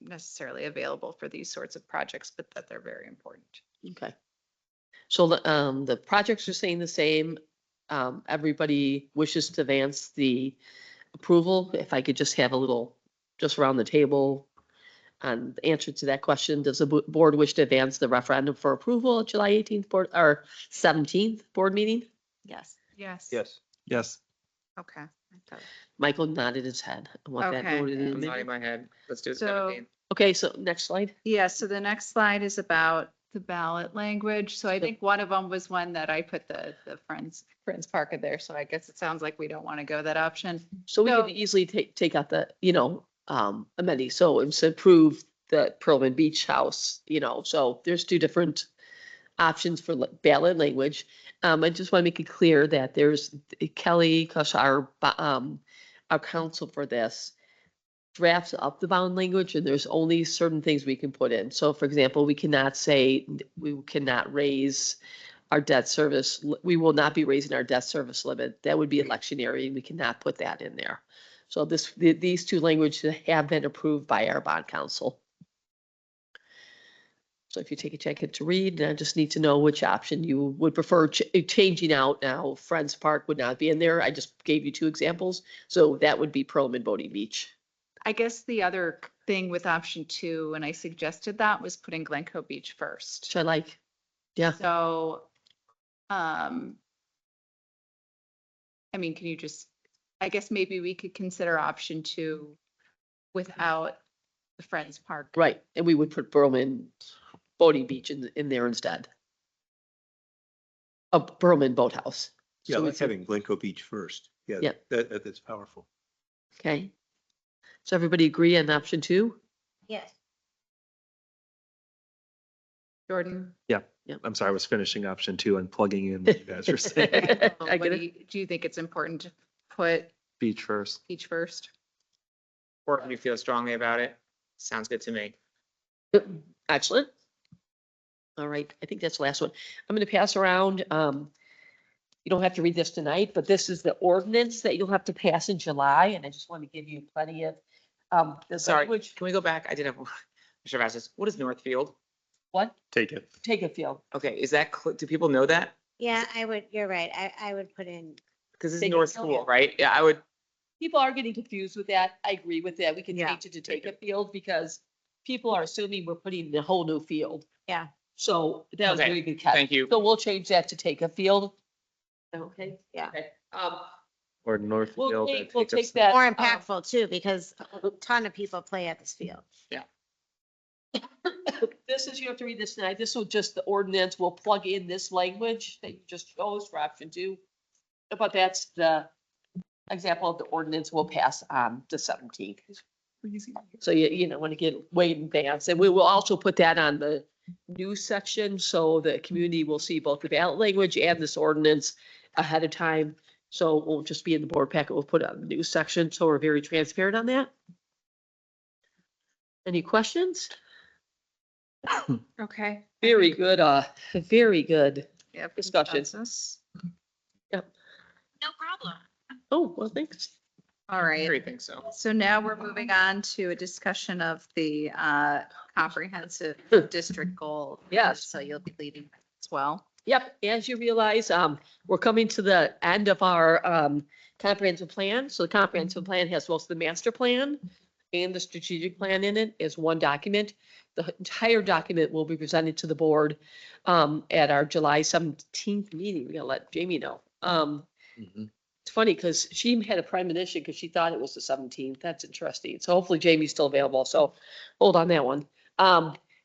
necessarily available for these sorts of projects, but that they're very important. Okay. So the projects are staying the same. Everybody wishes to advance the approval. If I could just have a little, just around the table on the answer to that question, does the board wish to advance the referendum for approval at July 18th board or 17th board meeting? Yes. Yes. Yes. Yes. Okay. Michael nodded his head. I want that Okay. noted in I'm the nodding minute. my head. Let's do it. So- 17. Okay, so next slide. Yeah, so the next slide is about the ballot language. So I think one of them was one that I put the Friends Park in there. So I guess it sounds like we don't want to go that option. So we So- could easily take out the, amenity. So it's approve the Pearlman Beach House, so there's 2 different options for ballot language. I just want to make it clear that there's Kelly, cause our counsel for this drafts up the bound language and there's only certain things we can put in. So for example, we cannot raise our debt service. We will not be raising our debt service limit. That would be electioneary. We cannot put that in there. So these 2 languages have been approved by our bond council. So if you take a second to read, I just need to know which option you would prefer changing out now. Friends Park would not be in there. I just gave you 2 examples. So that would be Pearlman Bodie Beach. I guess the other thing with option 2, and I suggested that, was putting Glencoe Beach first. Which I like. Yeah. So, can you I guess maybe we could consider option 2 without the Friends Park. Right. And we would put Pearlman Bodie Beach in there instead. A Pearlman Boathouse. Yeah, So we like could- having Glencoe Beach first. Yeah, Yeah. that's powerful. Okay. So everybody agree on option 2? Yes. Jordan? I'm sorry, I was finishing option 2 and plugging in what you guys are saying. I get it. Do you think it's important to put Beach first. each first? Or if you feel strongly about it, sounds good to me. Excellent. All right, I think that's the last one. I'm gonna pass around, you don't have to read this tonight, but this is the ordinance that you'll have to pass in July, and I just want to give you plenty of, the Sorry, language. can we go back? I did have, I should have asked this. What is Northfield? What? Take it. Take a field. Okay, is that, do people know that? Yeah, you're right. I would put in, Because this is Take it. North Oh, School, yeah. right? Yeah, I would, People are getting confused with that. I agree with that. We can Yeah. change it to take a field because people are assuming we're putting a whole new field. yeah, So that was a Okay, very good catch. thank you. So we'll change that to take a field. Okay? Yeah. Okay. Or Northfield. We'll take that. more impactful too, because a ton of people play at this field. This is, you have to read this tonight. This will just the ordinance. We'll plug in this language that you just chose for option 2. But that's the example of the ordinance we'll pass on the 17th. So you know, want to get way in advance. And we will also put that on the news section so the community will see both the ballot language and this ordinance ahead of time. So it won't just be in the board packet. We'll put it on the news section. So we're very transparent on that. Any questions? Okay. Very good, very good. Yep. discussion. Consensus. No problem. Oh, well, thanks. All I right. really think so. So now we're moving on to a discussion of the comprehensive district goal. Yes. So you'll be leading that as well. Yep, as you realize, we're coming to the end of our comprehensive plan. So the comprehensive plan has both the master plan and the strategic plan in it as one document. The entire document will be presented to the board at our July 17th meeting. We gotta let Jamie know. It's funny because she had a premonition because she thought it was the 17th. That's interesting. So hopefully Jamie's still available. So hold on that one.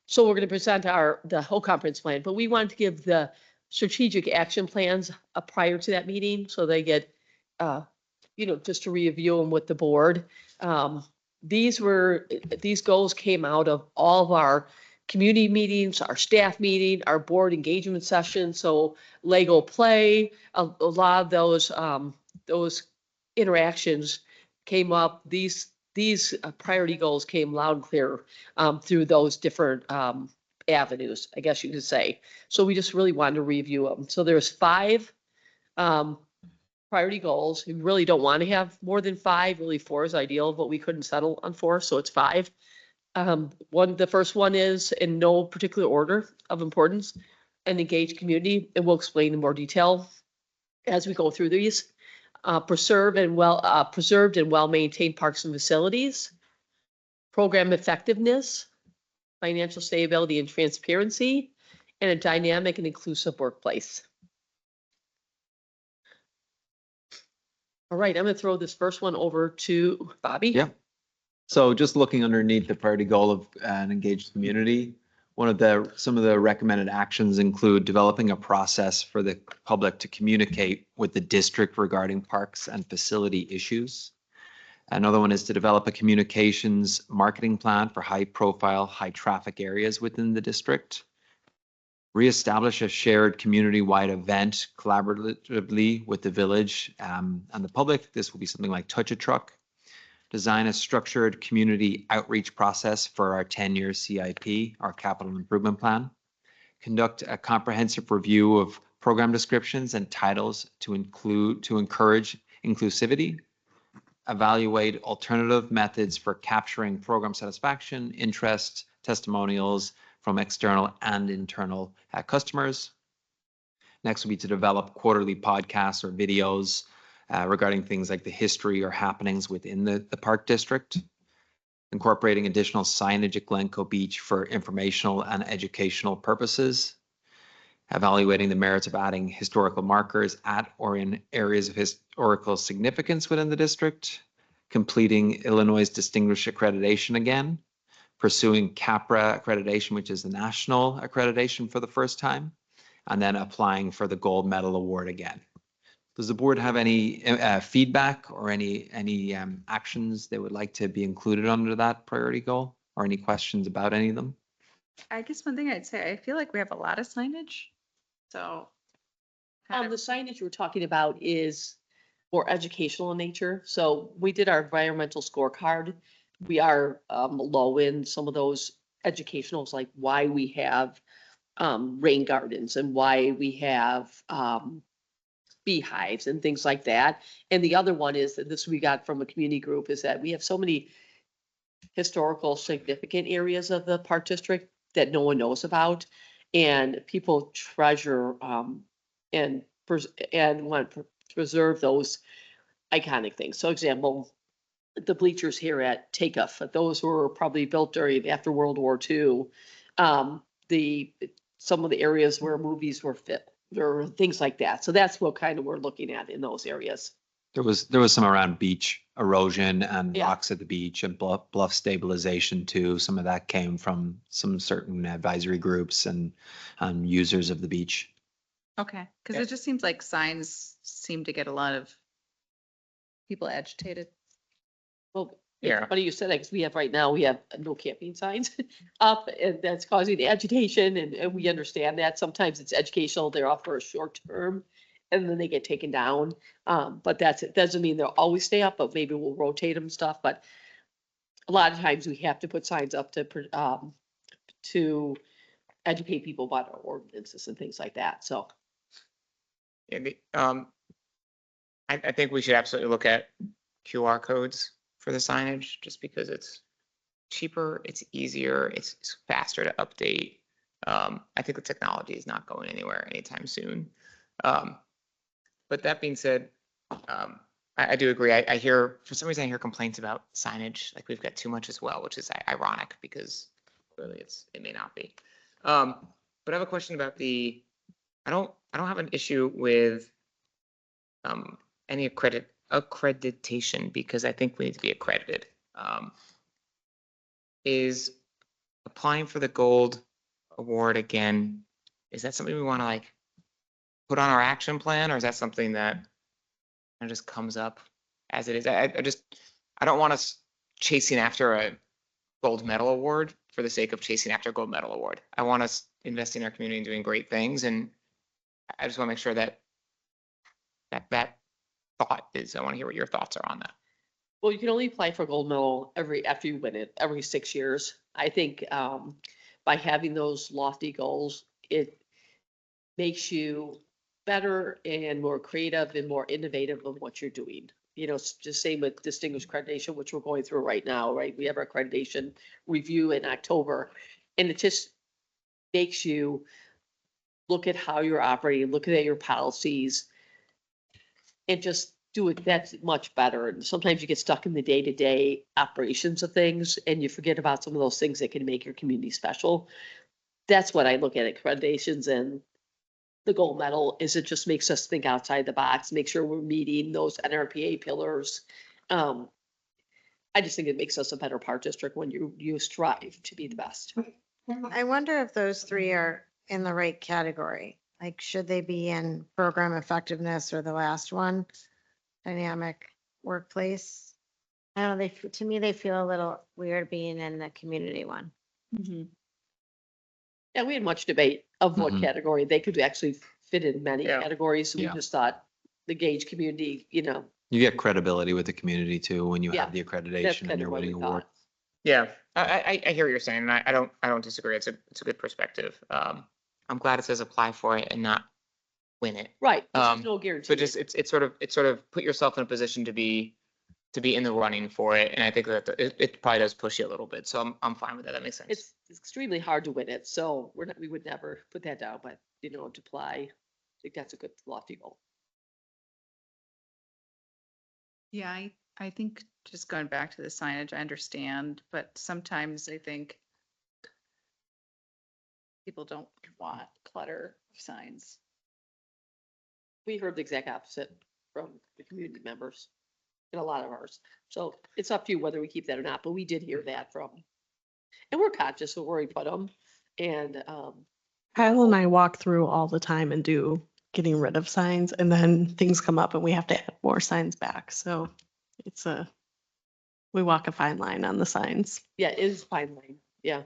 So we're going to present the whole comprehensive plan, but we wanted to give the strategic action plans prior to that meeting. So they get, just to review them with the board. These goals came out of all of our community meetings, our staff meeting, our board engagement session. So Lego play, a lot of those interactions came up. These priority goals came loud and clear through those different avenues, I guess you could say. So we just really wanted to review them. So there's 5 priority goals. We really don't want to have more than 5. Really 4 is ideal, but we couldn't settle on 4, so it's 5. The first one is in no particular order of importance, an engaged community, and we'll explain in more detail as we go through these. Preserved and well-maintained parks and facilities, program effectiveness, financial stability and transparency, and a dynamic and inclusive workplace. All right, I'm going to throw this first one over to Bobby. Yeah. So just looking underneath the priority goal of an engaged community, some of the recommended actions include developing a process for the public to communicate with the district regarding parks and facility issues. Another one is to develop a communications marketing plan for high profile, high traffic areas within the district. Reestablish a shared community-wide event collaboratively with the village and the public. This will be something like Touch a Truck. Design a structured community outreach process for our 10-year CIP, our capital improvement plan. Conduct a comprehensive review of program descriptions and titles to encourage inclusivity. Evaluate alternative methods for capturing program satisfaction, interest, testimonials from external and internal customers. Next will be to develop quarterly podcasts or videos regarding things like the history or happenings within the park district. Incorporating additional signage at Glencoe Beach for informational and educational purposes. Evaluating the merits of adding historical markers at or in areas of historical significance within the district. Completing Illinois' distinguished accreditation again. Pursuing CAPRA accreditation, which is the national accreditation for the first time, and then applying for the gold medal award again. Does the board have any feedback or any actions they would like to be included under that priority goal, or any questions about any of them? I guess one thing I'd say, I feel like we have a lot of signage. So. kind The of- signage we're talking about is more educational in nature. So we did our environmental scorecard. We are low in some of those educational, it's like why we have rain gardens and why we have beehives and things like that. And the other one is that this we got from a community group is that we have so many historical significant areas of the park district that no one knows about. And people treasure and and want to preserve those iconic things. So example, the bleachers here at Takeoff, those were probably built during after World War II. The some of the areas where movies were fit or things like that. So that's what kind of we're looking at in those areas. There was some around beach erosion and Yeah. rocks at the beach and bluff stabilization too. Some of that came from some certain advisory groups and users of the beach. Okay, because Yeah. it just seems like signs seem to get a lot of people agitated. Well, Yeah. it's funny you said that because we have right now, we have no camping signs up and that's causing agitation and we understand that. Sometimes it's educational, they're off for a short term and then they get taken down. But that's, it doesn't mean they'll always stay up, but maybe we'll rotate them and stuff. But a lot of times we have to put signs up to educate people about our ordinances and things like that. So Yeah, I think we should absolutely look at QR codes for the signage, just because it's cheaper, it's easier, it's faster to update. I think the technology is not going anywhere anytime soon. But that being said, I do agree. I hear, for some reason, I hear complaints about signage, like we've got too much as well, which is ironic because clearly it may not be. But I have a question about I don't have an issue with any accreditation because I think we need to be accredited. Is applying for the gold award again, is that something we want to like put on our action plan, or is that something that kind of just comes up as it is? I don't want us chasing after a gold medal award for the sake of chasing after a gold medal award. I want us investing in our community and doing great things, and I just want to make sure that thought is, I want to hear what your thoughts are on that. well, you can only apply for a gold medal after you win it, every 6 years. I think by having those lofty goals, it makes you better and more creative and more innovative of what you're doing. You know, it's just same with distinguished accreditation, which we're going through right now, right? We have our accreditation review in October, and it just makes you look at how you're operating, look at your policies, and just do it that's much better. And sometimes you get stuck in the day-to-day operations of things and you forget about some of those things that can make your community special. That's what I look at accreditations and the gold medal is it just makes us think outside the box, make sure we're meeting those NRPA pillars. I just think it makes us a better park district when you strive to be the best. I wonder if those three are in the right category. Like, should they be in program effectiveness or the last one, dynamic workplace? I don't know, to me, they feel a little weird being in the community one. Yeah, we had much debate of what Mhm. category they could actually fit in many Yeah. categories. We Yeah. just thought the Gage community, You get credibility with the community too when you Yeah, have the that's accreditation and kind you're of what we winning award. thought. Yeah, I hear what you're saying, and I don't disagree. It's a good perspective. I'm glad it says apply for it and not win it. Right, there's Um, no guarantee. But just it's sort of put yourself in a position to be in the running for it, and I think that it probably does push you a little bit. So I'm fine with that. That makes sense. It's extremely hard to win it, so we would never put that down, but to apply, I think that's a good lofty goal. Yeah, I think just going back to the signage, I understand, but sometimes I think people don't want clutter of signs. We heard the exact opposite from the community members in a lot of ours. So it's up to you whether we keep that or not, but we did hear that from, and we're conscious of where we put them. And Kyle and I walk through all the time and do getting rid of signs, and then things come up and we have to add more signs back. So we walk a fine line on the signs. yeah, it is fine line. Yeah.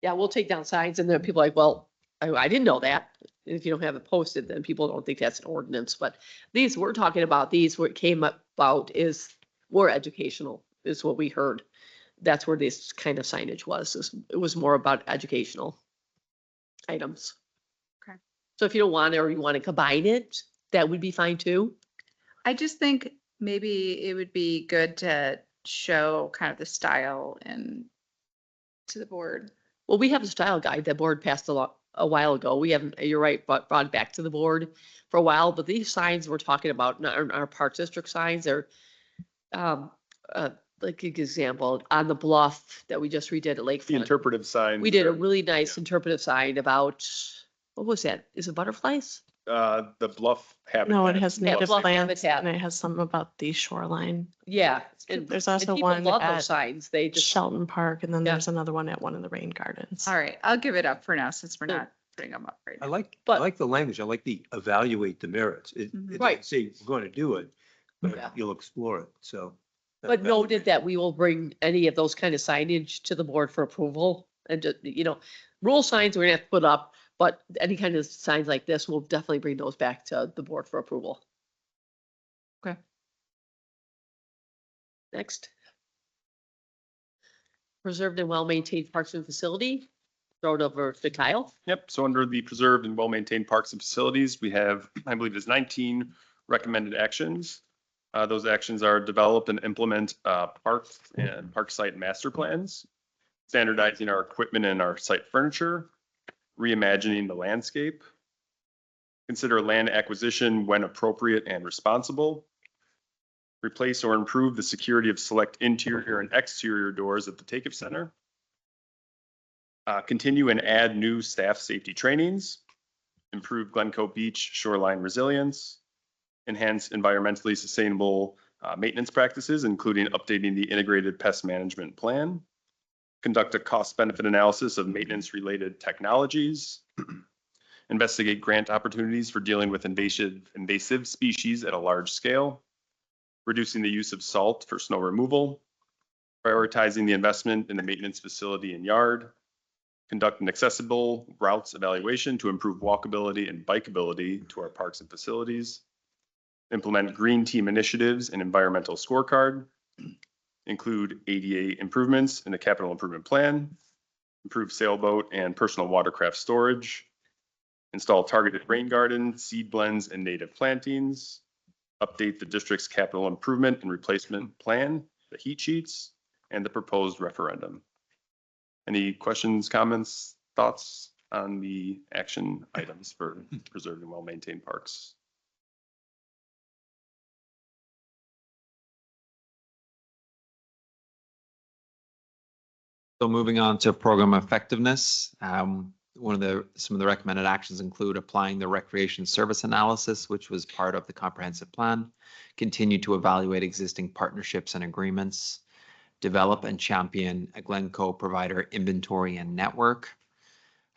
Yeah, we'll take down signs and then people are like, well, I didn't know that. If you don't have it posted, then people don't think that's an ordinance. But these we're talking about, these what came about is more educational is what we heard. that's where this kind of signage was. It was more about educational items. Okay. So if you don't want it or you want to combine it, that would be fine too. I just think maybe it would be good to show kind of the style and to the board. Well, we have a style guide that board passed a while ago. We haven't, you're right, but brought it back to the board for a while, but these signs we're talking about, not our Park District signs are, um, like an example, on the bluff that we just redid at The Lakefront. interpretive signs. We did a are, really nice interpretive sign about, what was that? Is it butterflies? The bluff habitat. No, it has Yeah, native bluff plants habitat. and it has something about the shoreline. Yeah. and- There's and also people one love at those signs. They just, Shelton Park, and then Yeah. there's another one at one of the rain gardens. All right, I'll give it up for now since we're So- not putting them up right I now. like, I But- like the language. I like the evaluate the merits. It Mhm. Right. doesn't say we're going to do it, but Yeah. you'll explore it, so. but noted that we will bring any of those kind of signage to the board for approval. And just, rule signs we're gonna have to put up, but any kind of signs like this, we'll definitely bring those back to the board for approval. Okay. Next. Preserved and well-maintained parks and facility, throw it over to Kyle. Yep, so under the preserved and well-maintained parks and facilities, we have, I believe there's 19 recommended actions. Those actions are develop and implement parks and park site master plans, standardizing our equipment and our site furniture, reimagining the landscape, consider land acquisition when appropriate and responsible, replace or improve the security of select interior and exterior doors at the Take-Up Center, continue and add new staff safety trainings, improve Glencoe Beach shoreline resilience, enhance environmentally sustainable maintenance practices, including updating the integrated pest management plan, conduct a cost-benefit analysis of maintenance-related technologies, investigate grant opportunities for dealing with invasive species at a large scale, reducing the use of salt for snow removal, prioritizing the investment in the maintenance facility and yard, conduct an accessible routes evaluation to improve walkability and bikeability to our parks and facilities, implement green team initiatives and environmental scorecard, include ADA improvements in the capital improvement plan, improve sailboat and personal watercraft storage, install targeted rain garden, seed blends, and native plantings, update the district's capital improvement and replacement plan, the heat sheets, and the proposed referendum. Any questions, comments, thoughts on the action items for preserved and well-maintained parks? So moving on to program effectiveness, some of the recommended actions include applying the recreation service analysis, which was part of the comprehensive plan, continue to evaluate existing partnerships and agreements, develop and champion a Glencoe provider inventory and network,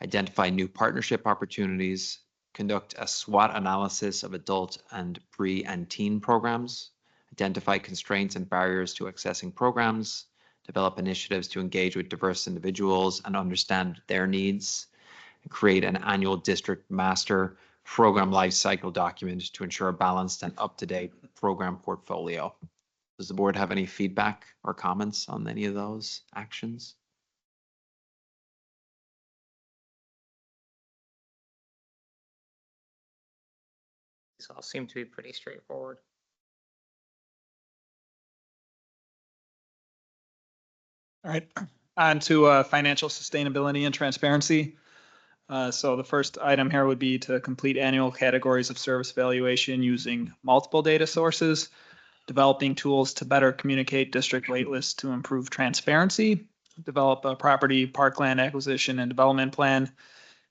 identify new partnership opportunities, conduct a SWOT analysis of adult and pre and teen programs, identify constraints and barriers to accessing programs, develop initiatives to engage with diverse individuals and understand their needs, and create an annual district master program lifecycle document to ensure a balanced and up-to-date program portfolio. Does the board have any feedback or comments on any of those actions? These all seem to be pretty straightforward. All right, on to financial sustainability and transparency. So the first item here would be to complete annual categories of service evaluation using multiple data sources, developing tools to better communicate district wait lists to improve transparency, develop a property parkland acquisition and development plan,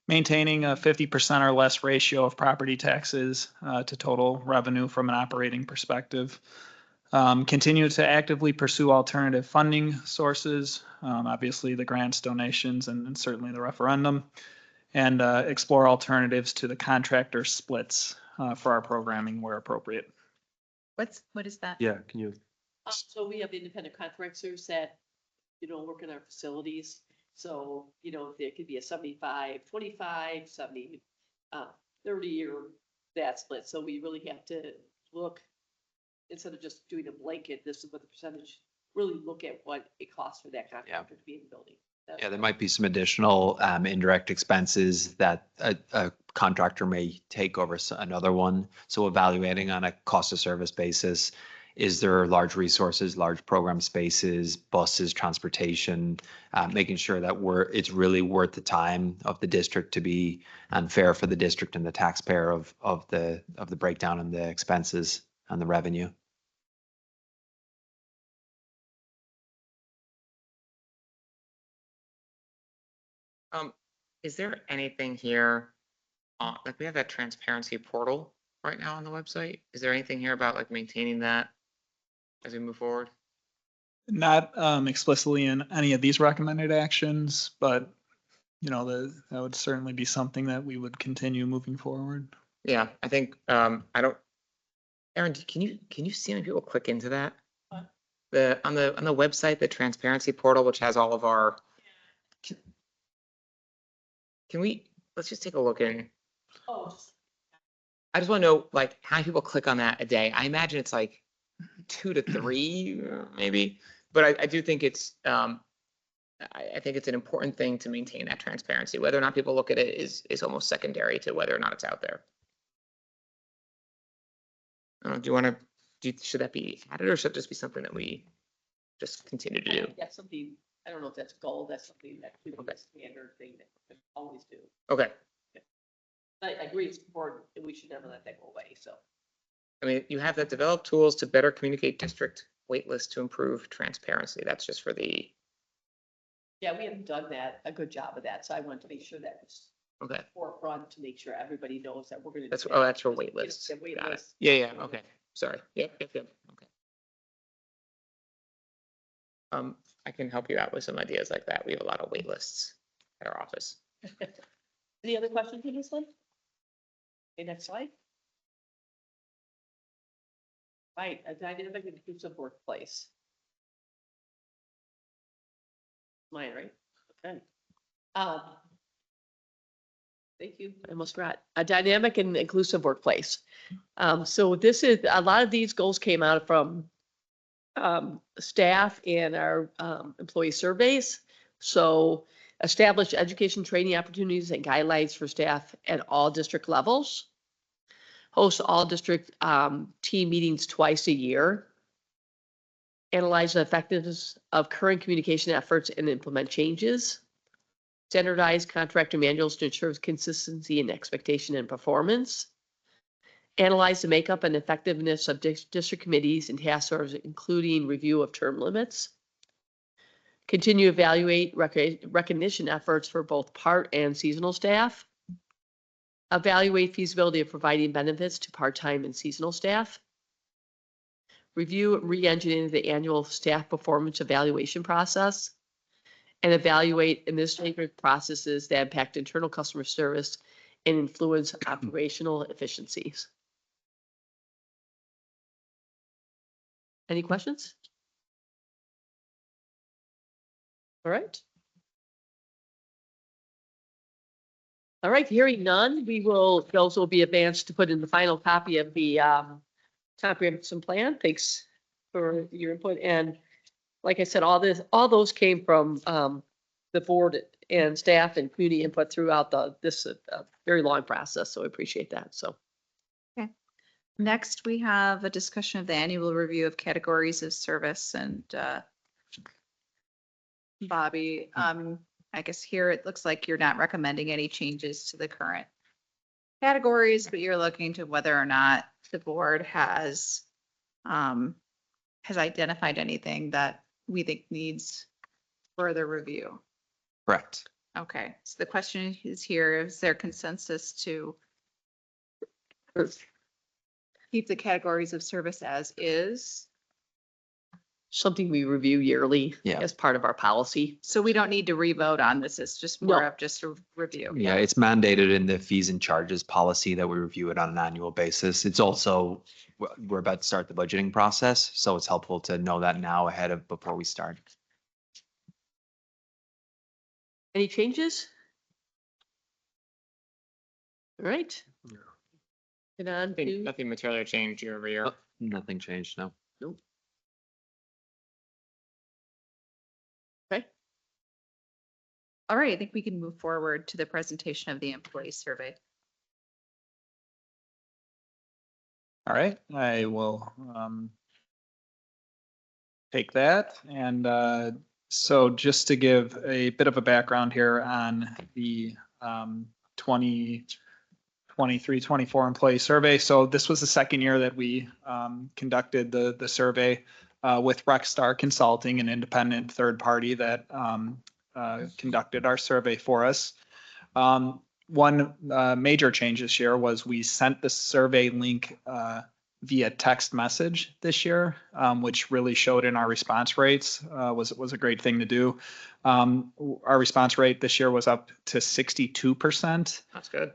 maintaining a 50% or less ratio of property taxes to total revenue from an operating perspective. Continue to actively pursue alternative funding sources, obviously the grants, donations, and certainly the referendum, and explore alternatives to the contractor splits for our programming where appropriate. What is that? Yeah, can you? So we have independent contractors that, work in our facilities. So, there could be a 75, 25, 70, 30 or that split. So we really have to look, instead of just doing a blanket, this is what the percentage really look at what it costs for that contractor to be in the building. Yeah, there might be some additional indirect expenses that a contractor may take over another one. So evaluating on a cost of service basis, is there large resources, large program spaces, buses, transportation, making sure that it's really worth the time of the district to be unfair for the district and the taxpayer of the breakdown and the expenses and the revenue. Is there anything here, like we have that transparency portal right now on the website? Is there anything here about like maintaining that as we move forward? Not explicitly in any of these recommended actions, but that would certainly be something that we would continue moving forward. Yeah, I think, I don't, Aaron, can you see how many people click into that? On the website, the transparency portal, which has all of our. Let's just take a look in. I just want to know like how many people click on that a day. I imagine it's like 2 to 3 maybe, but I do think it's, I think it's an important thing to maintain that transparency. Whether or not people look at it is almost secondary to whether or not it's out there. Should that be added or should it just be something that we just continue to do? That's something, I don't know if that's goal, that's something that should be a standard thing that we always do. Okay. I agree, it's important, and we should never let that go away, so. I mean, you have that develop tools to better communicate district waitlist to improve transparency. That's just for the, Yeah, we haven't done a good job of that, so I wanted to make sure that was okay. forefront to make sure everybody knows that we're gonna. That's, do oh, that. that's for Just, waitlists. the wait Got it. list. Yeah, okay. Sorry. Yep. Okay. I can help you out with some ideas like that. We have a lot of wait lists at our office. Any other questions on this one? Okay, next slide. Right, a dynamic and inclusive workplace. Mine, right? Okay. Thank you. I almost forgot. A dynamic and inclusive workplace. So this is, a lot of these goals came out from staff and our employee surveys. So establish education training opportunities and guidelines for staff at all district levels. Host all district team meetings twice a year. Analyze the effectiveness of current communication efforts and implement changes. Standardize contractor manuals to ensure consistency in expectation and performance. Analyze the makeup and effectiveness of district committees and task forces, including review of term limits. Continue evaluate recognition efforts for both part and seasonal staff. Evaluate feasibility of providing benefits to part-time and seasonal staff. Review and re-engineer the annual staff performance evaluation process. And evaluate administrative processes that impact internal customer service and influence operational efficiencies. Any questions? All right. All right, hearing none, those will be advanced to put in the final copy of the comprehensive plan. Thanks for your input. And like I said, all those came from the board and staff and community input throughout this very long process. So I appreciate that. So. Next, we have a discussion of the annual review of categories of service and Bobby, I guess here it looks like you're not recommending any changes to the current categories, but you're looking to whether or not the board has identified anything that we think needs further review. Correct. Okay, so the question is here, is there consensus to keep the categories of service as is? Something we review yearly as part of our policy. So we don't need to re-vote on this. It's just more No. of just a review. Yeah, it's mandated in the fees and charges policy that we review it on an annual basis. It's also, we're about to start the budgeting process, so it's helpful to know that now before we start. Any changes? All right. Get on to, Nothing materially changed year over year. Nothing changed, no. nope. All right, I think we can move forward to the presentation of the employee survey. All right, I will take that. And so just to give a bit of a background here on the 2023-24 employee survey. So this was the second year that we conducted the survey with Rexstar Consulting, an independent third party that conducted our survey for us. One major change this year was we sent the survey link via text message this year, which really showed in our response rates. Was a great thing to do. Our response rate this year was up to 62%. That's good.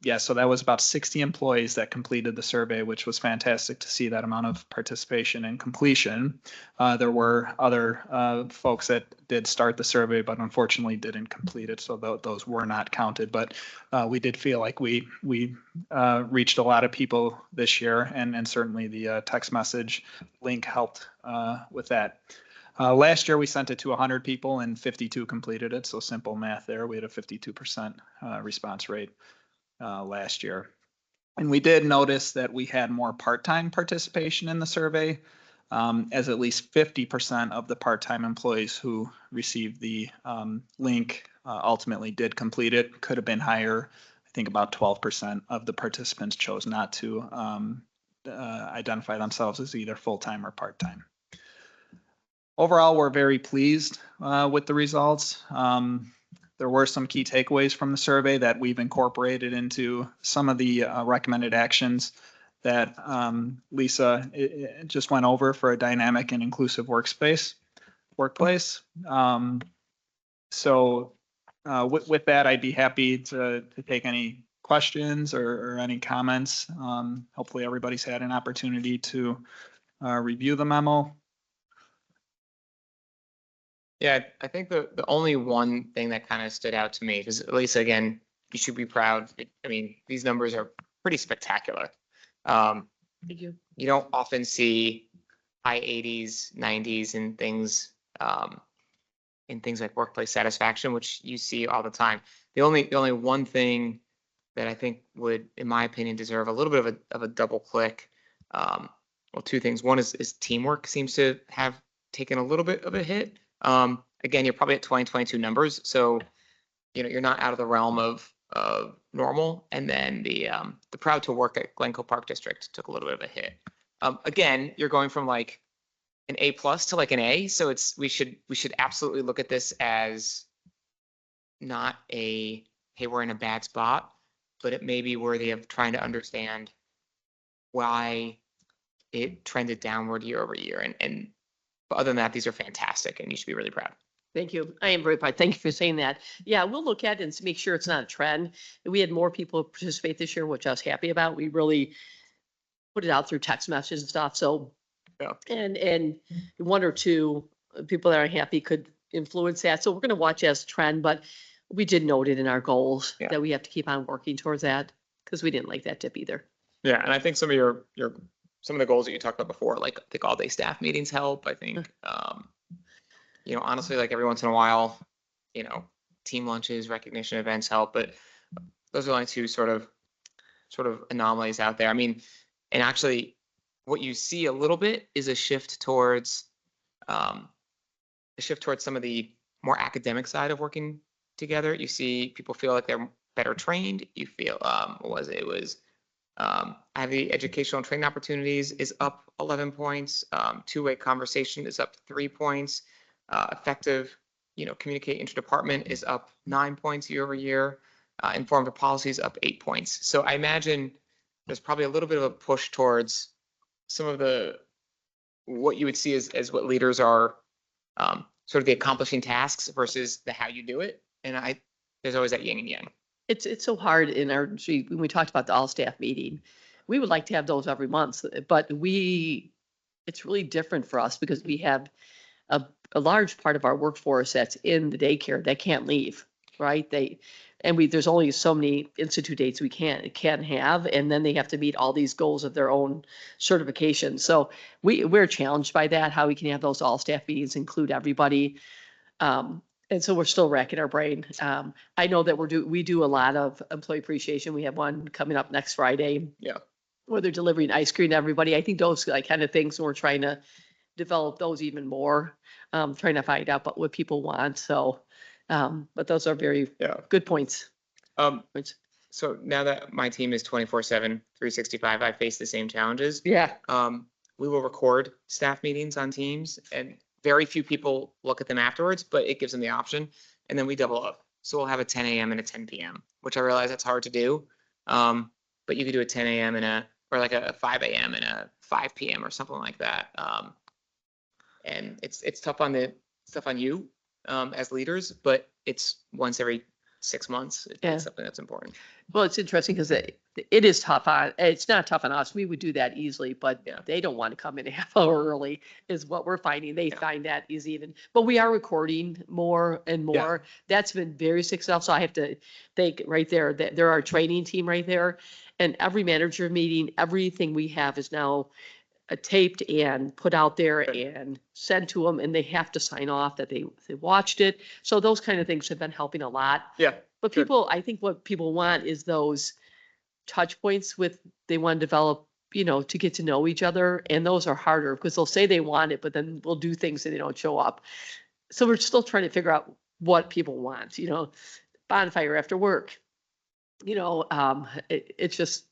Yeah, so that was about 60 employees that completed the survey, which was fantastic to see that amount of participation and completion. There were other folks that did start the survey, but unfortunately didn't complete it, so those were not counted. But we did feel like we reached a lot of people this year, and certainly the text message link helped with that. Last year, we sent it to 100 people and 52 completed it. So simple math there. We had a 52% response rate last year. And we did notice that we had more part-time participation in the survey, as at least 50% of the part-time employees who received the link ultimately did complete it. Could have been higher. I think about 12% of the participants chose not to identify themselves as either full-time or part-time. Overall, we're very pleased with the results. There were some key takeaways from the survey that we've incorporated into some of the recommended actions that Lisa just went over for a dynamic and inclusive workplace. So with that, I'd be happy to take any questions or any comments. Hopefully everybody's had an opportunity to review the memo. Yeah, I think the only one thing that kind of stood out to me, because at least again, you should be proud. I mean, these numbers are pretty spectacular. Thank you. You don't often see high 80s, 90s in things like workplace satisfaction, which you see all the time. The only one thing that I think would, in my opinion, deserve a little bit of a double click. Well, two things. One is teamwork seems to have taken a little bit of a hit. Again, you're probably at 2022 numbers, so you're not out of the realm of normal. And then the proud to work at Glencoe Park District took a little bit of a hit. Again, you're going from like an A+ to like an A, so we should absolutely look at this as not a hey, we're in a bad spot, but it may be worthy of trying to understand why it trended downward year over year. But other than that, these are fantastic, and you should be really proud. Thank you. I am very proud. Thank you for saying that. Yeah, we'll look at it and make sure it's not a trend. We had more people participate this year, which I was happy about. We really put it out through text messages and stuff. So, Yeah. And one or two people that are happy could influence that. So we're going to watch as a trend, but we did note it in our goals that we have to keep on working towards that because we didn't like that dip either. Yeah, and I think some of some of the goals that you talked about before, like I think all-day staff meetings help. I think, honestly, like every once in a while, team lunches, recognition events help. But those are only two sort of anomalies out there. I mean, and actually, what you see a little bit is a shift towards some of the more academic side of working together. You see people feel like they're better trained. You feel I have the educational and training opportunities is up 11 points. Two-way conversation is up 3 points. Effective, communicate interdepartment is up 9 points year over year. Informative policies up 8 points. So I imagine there's probably a little bit of a push towards some of what you would see as what leaders are sort of the accomplishing tasks versus the how you do it. And there's always that yin and yang. It's so hard when we talked about the all staff meeting, we would like to have those every month, but it's really different for us because we have a large part of our workforce that's in the daycare that can't leave, right? There's only so many institute dates we can have, and then they have to meet all these goals of their own certification. So we're challenged by that, how we can have those all staff meetings, include everybody. And so we're still racking our brain. I know that we do a lot of employee appreciation. We have one coming up next Friday. Yeah. Where they're delivering ice cream to everybody. I think those like kind of things, we're trying to develop those even more, trying to find out what people want. So, but those are very Yeah. good points. Um, Points. so now that my team is 24/7, 365, I face the same challenges. Yeah. We will record staff meetings on Teams and very few people look at them afterwards, but it gives them the option. And then we double up. So we'll have a 10 a.m. and a 10 p.m., which I realize that's hard to do. But you could do a 10 a.m. or like a 5 a.m. and a 5 p.m. or something like that. And it's tough on you as leaders, but it's once every 6 months. Yeah. It's something that's important. Well, it's interesting because it is tough on, it's not tough on us. We would do that easily, but Yeah. they don't want to come in a half hour early is what we're finding. They Yeah. find that is even, but we are recording more and Yeah. more. That's been very successful. I have to thank right there that they're our training team right there. And every manager meeting, everything we have is now taped and put out there Good. and sent to them, and they have to sign off that they watched it. So those kind of things have been helping a lot. Yeah. But Good. I think what people want is those touch points they want to develop, to get to know each other. And those are harder because they'll say they want it, but then we'll do things and they don't show up. So we're still trying to figure out what people want, bonfire after work. It's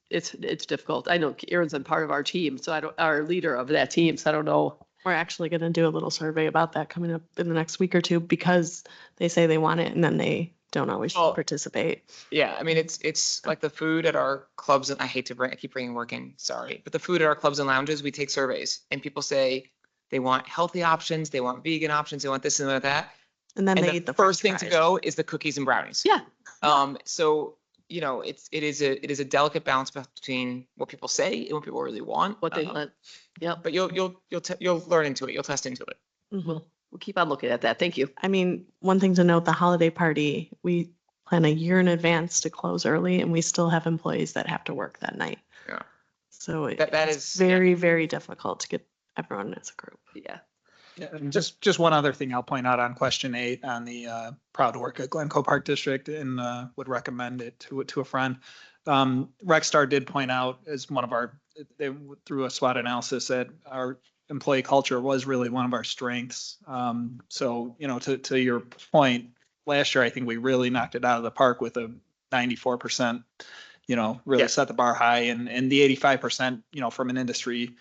difficult. I know Aaron's been part of our team, so our leader of that team, so I don't know. We're actually going to do a little survey about that coming up in the next week or two because they say they want it and then they don't always Well, participate. Yeah, I mean, it's like the food at our clubs, and I keep bringing work in, sorry, but the food at our clubs and lounges, we take surveys and people say they want healthy options, they want vegan options, they want this and that. And then And they the eat the first French thing to fries. go is the cookies and brownies. Yeah. So, it is a delicate balance between what people say and what people really want. What they want. Yep. But you'll learn into it, you'll test into it. Mhm. We'll keep on looking at that. Thank you. I mean, one thing to note, the holiday party, we plan a year in advance to close early and we still have employees that have to work that night. Yeah. So That it's is, yeah. very, very difficult to get everyone as a group. Yeah. Yeah, and just one other thing I'll point out on question 8 on the proud to work at Glencoe Park District and would recommend it to a friend. Rexstar did point out as one of through a SWOT analysis that our employee culture was really one of our strengths. So, to your point, last year, I think we really knocked it out of the park with a 94%, really Yes. set the bar high, and the 85%, from an industry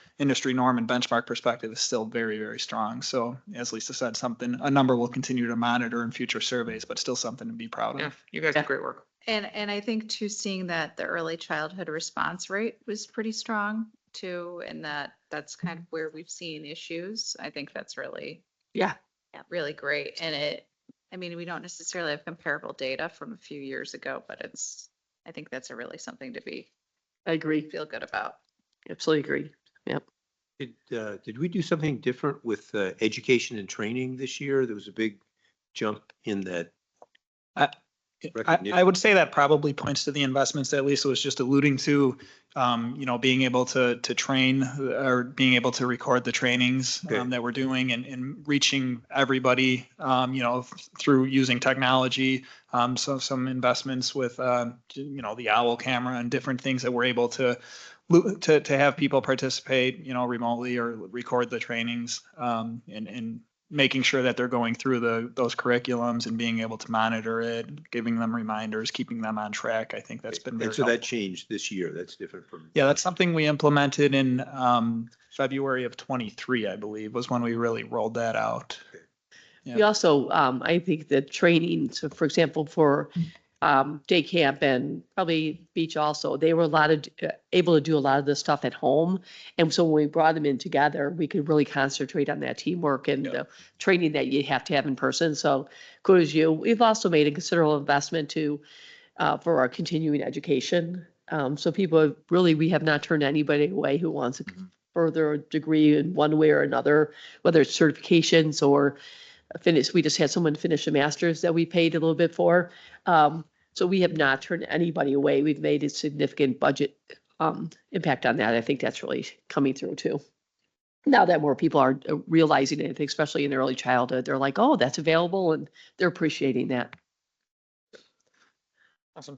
norm and benchmark perspective is still very, very strong. So as Lisa said, a number we'll continue to monitor in future surveys, but still something to be proud Yeah, of. you guys do great work. And I think too, seeing that the early childhood response rate was pretty strong too, and that's kind of where we've seen issues. I think that's really, Yeah. really great. And we don't necessarily have comparable data from a few years ago, but I think that's something to I agree. feel good about. Absolutely agree. Yep. Did we do something different with education and training this year? There was a big jump in that. I would say that probably points to the investments that Lisa was just alluding to, being able to train or being able to record the trainings Okay. that we're doing and reaching everybody, through using technology. So some investments with, the OWL camera and different things that we're able to have people participate, remotely or record the trainings, and making sure that they're going through those curriculums and being able to monitor it, giving them reminders, keeping them on track. I think that's been very And so that helpful. changed this year. That's different from. Yeah, that's something we implemented in February of 23, I believe, was when we really rolled that out. We also, I think the training, so for example, for day camp and probably beach also, they were able to do a lot of this stuff at home. And so when we brought them in together, we could really concentrate on that teamwork and the training that you have to have in person. So kudos to you. We've also made a considerable investment for our continuing education. So we have not turned anybody away who wants a further degree in one way or another, whether it's certifications or we just had someone finish a master's that we paid a little bit for. So we have not turned anybody away. We've made a significant budget impact on that. I think that's really coming through too. now that more people are realizing it, I think especially in early childhood, they're like, oh, that's available, and they're appreciating that. Awesome.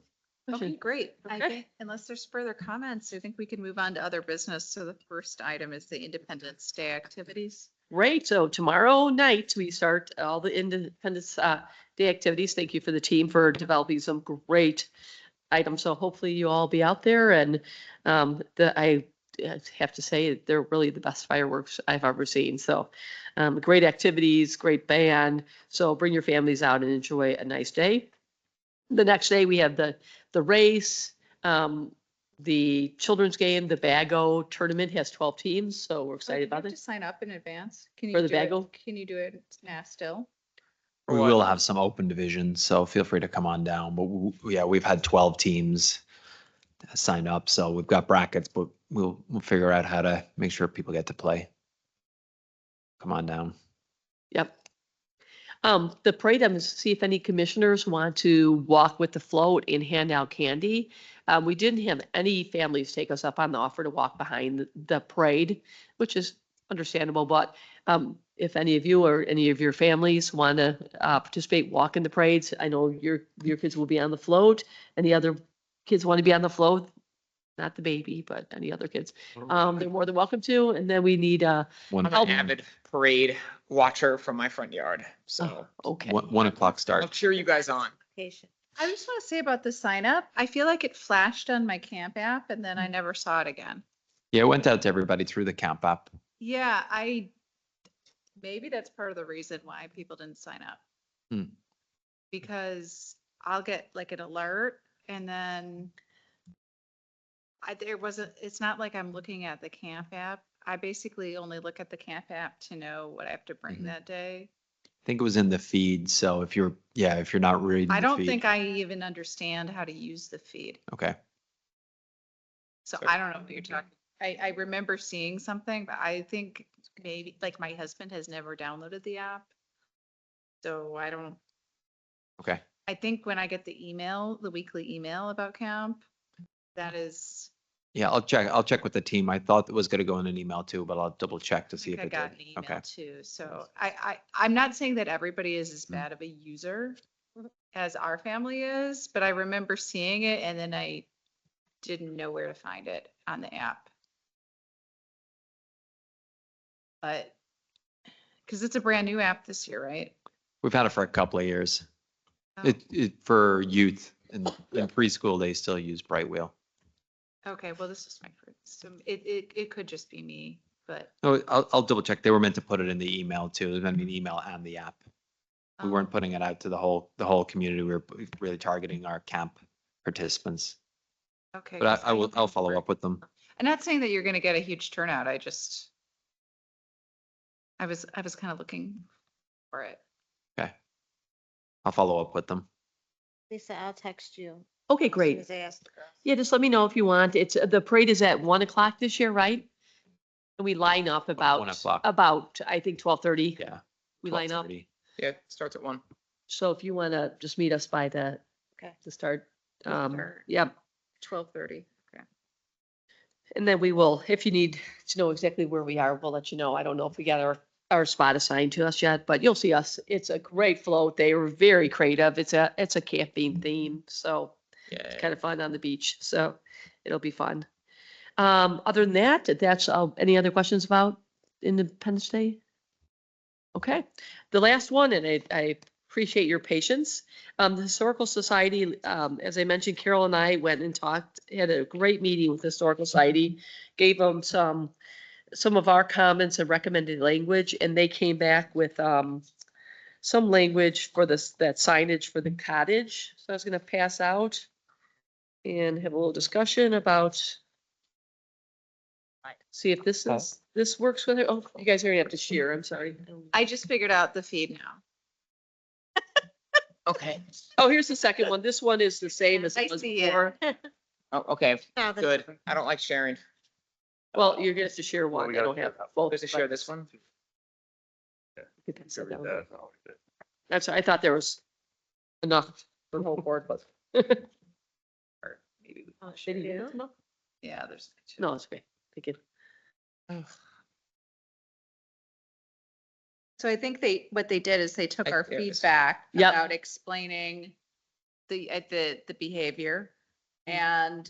Okay, great. I Okay. think unless there's further comments, I think we can move on to other business. So the first item is the Independence Day activities. Great. So tomorrow night, we start all the Independence Day activities. Thank you for the team for developing some great items. So hopefully you all be out there, and I have to say they're really the best fireworks I've ever seen. So great activities, great band. So bring your families out and enjoy a nice day. The next day we have the race, the children's game, the Bago tournament has 12 teams. So we're Oh, excited do you about have to it. sign up in advance? Can For you the do it? Bago? Can you do it now still? For We what? will have some open divisions, so feel free to come on down. But yeah, we've had 12 teams sign up, so we've got brackets, but we'll figure out how to make sure people get to play. Come on down. Yep. The parade, I'm to see if any commissioners want to walk with the float and hand out candy. We didn't have any families take us up on the offer to walk behind the parade, which is understandable, but if any of you or any of your families want to participate, walk in the parades, I know your kids will be on the float. Any other kids want to be on the float? Not the baby, but any other kids. They're more than welcome to. And then we need One, I'm an avid parade watcher from my front yard, so okay. 1 o'clock start. I'll cheer you guys on. I just want to say about the sign up, I feel like it flashed on my camp app and then I never saw it again. Yeah, it went out to everybody through the camp app. Yeah, maybe that's part of the reason why people didn't sign up. Hmm. Because I'll get like an alert and then it's not like I'm looking at the camp app. I basically only look at the camp app to know what I have to bring Mhm. that day. I think it was in the feed, so if you're not reading I the don't feed. think I even understand how to use the feed. Okay. So So- I don't know what you're talking. I remember seeing something, but I think maybe like my husband has never downloaded the app. So I don't, Okay. I think when I get the email, the weekly email about camp, that is, Yeah, I'll check with the team. I thought it was gonna go in an email too, but I'll double check to I see think if I it got did. an email Okay. too. So I'm not saying that everybody is as Mm. bad of a user as our family is, but I remember seeing it and then I didn't know where to find it on the app. But, because it's a brand new app this year, right? We've had it for a couple of years. Oh, It for youth in preschool, they still use Bright Wheel. okay, well, this is my first, so it could just be me, but. No, I'll double check. They were meant to put it in the email too. There's gonna be an email and the app. We weren't putting it out to the whole community. We were really targeting our camp participants. Okay. But 'cause I'll follow up with them. I'm not saying that you're gonna get a huge turnout, I was kind of looking for it. Okay. I'll follow up with them. Lisa, I'll text you. Okay, as soon great. as I ask the girls. Yeah, just let me know if you want. The parade is at 1 o'clock this year, right? And we line up about 1 o'clock. I think 12:30. Yeah. We line up. 12:30. Yeah, it starts at 1. So if you want to just meet us by Okay. to start. Start. Yep. 12:30. Okay. And then we will, if you need to know exactly where we are, we'll let you know. I don't know if we got our spot assigned to us yet, but you'll see us. It's a great float. They were very creative. It's a camping theme, so it's Yeah. kind of fun on the beach. So it'll be fun. Other than that, that's any other questions about Independence Day? Okay, the last one, and I appreciate your patience. The Historical Society, as I mentioned, Carol and I went and had a great meeting with the Historical Society, gave them some of our comments and recommended language, and they came back with some language for that signage for the cottage. So I was gonna pass out and have a little discussion about, see if this works with it. Oh, you guys are gonna have to share, I'm sorry. I just figured out the feed now. Okay. Oh, here's the second one. This one is the same as I it was see it. before. Oh, okay, No, that's good. okay. I don't like sharing. Well, you're gonna have to share Well, one. we I gotta don't have share that. both. Just to share but this one. you can pass Go that read down. that. Oh, okay. That's, I thought there was enough for the whole board, but. Or maybe we Oh, can sure Did he do. get it enough? Yeah, there's. No, it's okay. Thank you. So I think what they did is they took our There it is. feedback Yep. about explaining the behavior. And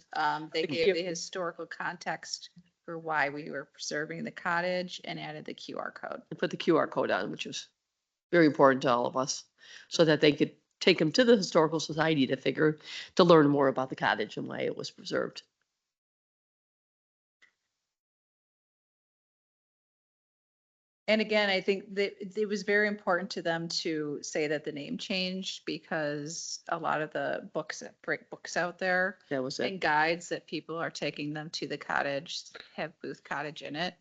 they gave the historical context for why we were preserving the cottage and added the QR code. And put the QR code on, which was very important to all of us, so that they could take them to the Historical Society to learn more about the cottage and why it was preserved. And again, I think that it was very important to them to say that the name changed because a lot of the books that break books out there That was it. and guides that people are taking them to the cottage have Booth Cottage in it.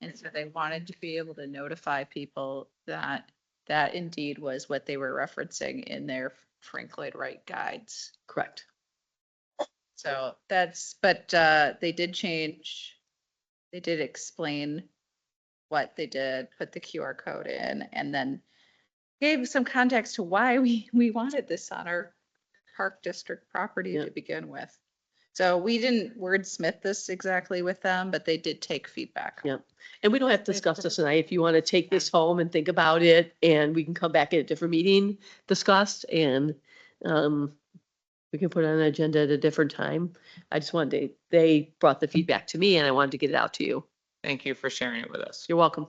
And so they wanted to be able to notify people that that indeed was what they were referencing in their Frank Lloyd Wright guides. Correct. So but they did change, they did explain what they did, put the QR code in, and then gave some context to why we wanted this on our park district property Yeah. to begin with. So we didn't wordsmith this exactly with them, but they did take feedback. Yeah. And we don't have to discuss this tonight. If you want to take this home and think about it, and we can come back at a different meeting, discussed, and we can put it on an agenda at a different time. I just wanted they brought the feedback to me and I wanted to get it out to you. Thank you for sharing it with us. You're welcome.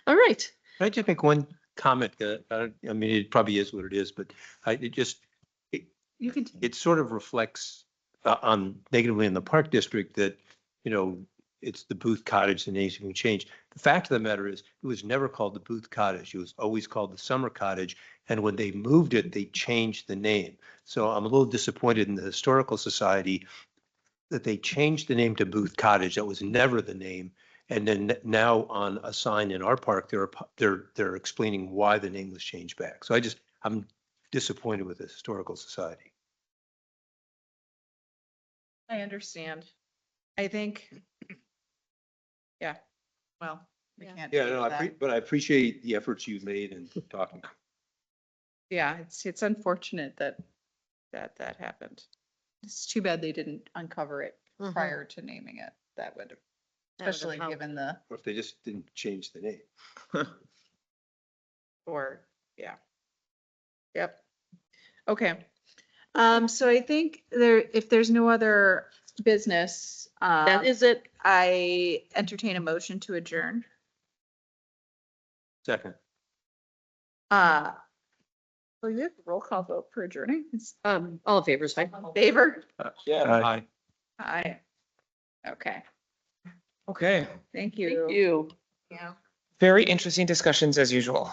All right. Can I just make one comment? I mean, it probably is what it is, but You can. it sort of reflects on negatively in the park district that, it's the Booth Cottage, the name's been changed. The fact of the matter is, it was never called the Booth Cottage. It was always called the Summer Cottage. And when they moved it, they changed the name. So I'm a little disappointed in the Historical Society that they changed the name to Booth Cottage. That was never the name. And then now on a sign in our park, they're explaining why the name was changed back. So I'm disappointed with the Historical Society. I understand. I think, yeah, well, we can't. Yeah, change no, that. but I appreciate the efforts you've made in talking. Yeah, it's unfortunate that happened. It's too bad they didn't uncover it Mhm. prior to naming it. That would, That would've especially helped. given the, Or if they just didn't change the name. yeah. Yep. Okay. So I think if there's no other business, That is it. I entertain a motion to adjourn. Second. Well, you have a roll call vote for adjourning. It's All in favor is fine. all in favor? Yeah. Aye. Aye. Okay, Okay. thank Thank you. you. Yeah. Very interesting discussions as usual.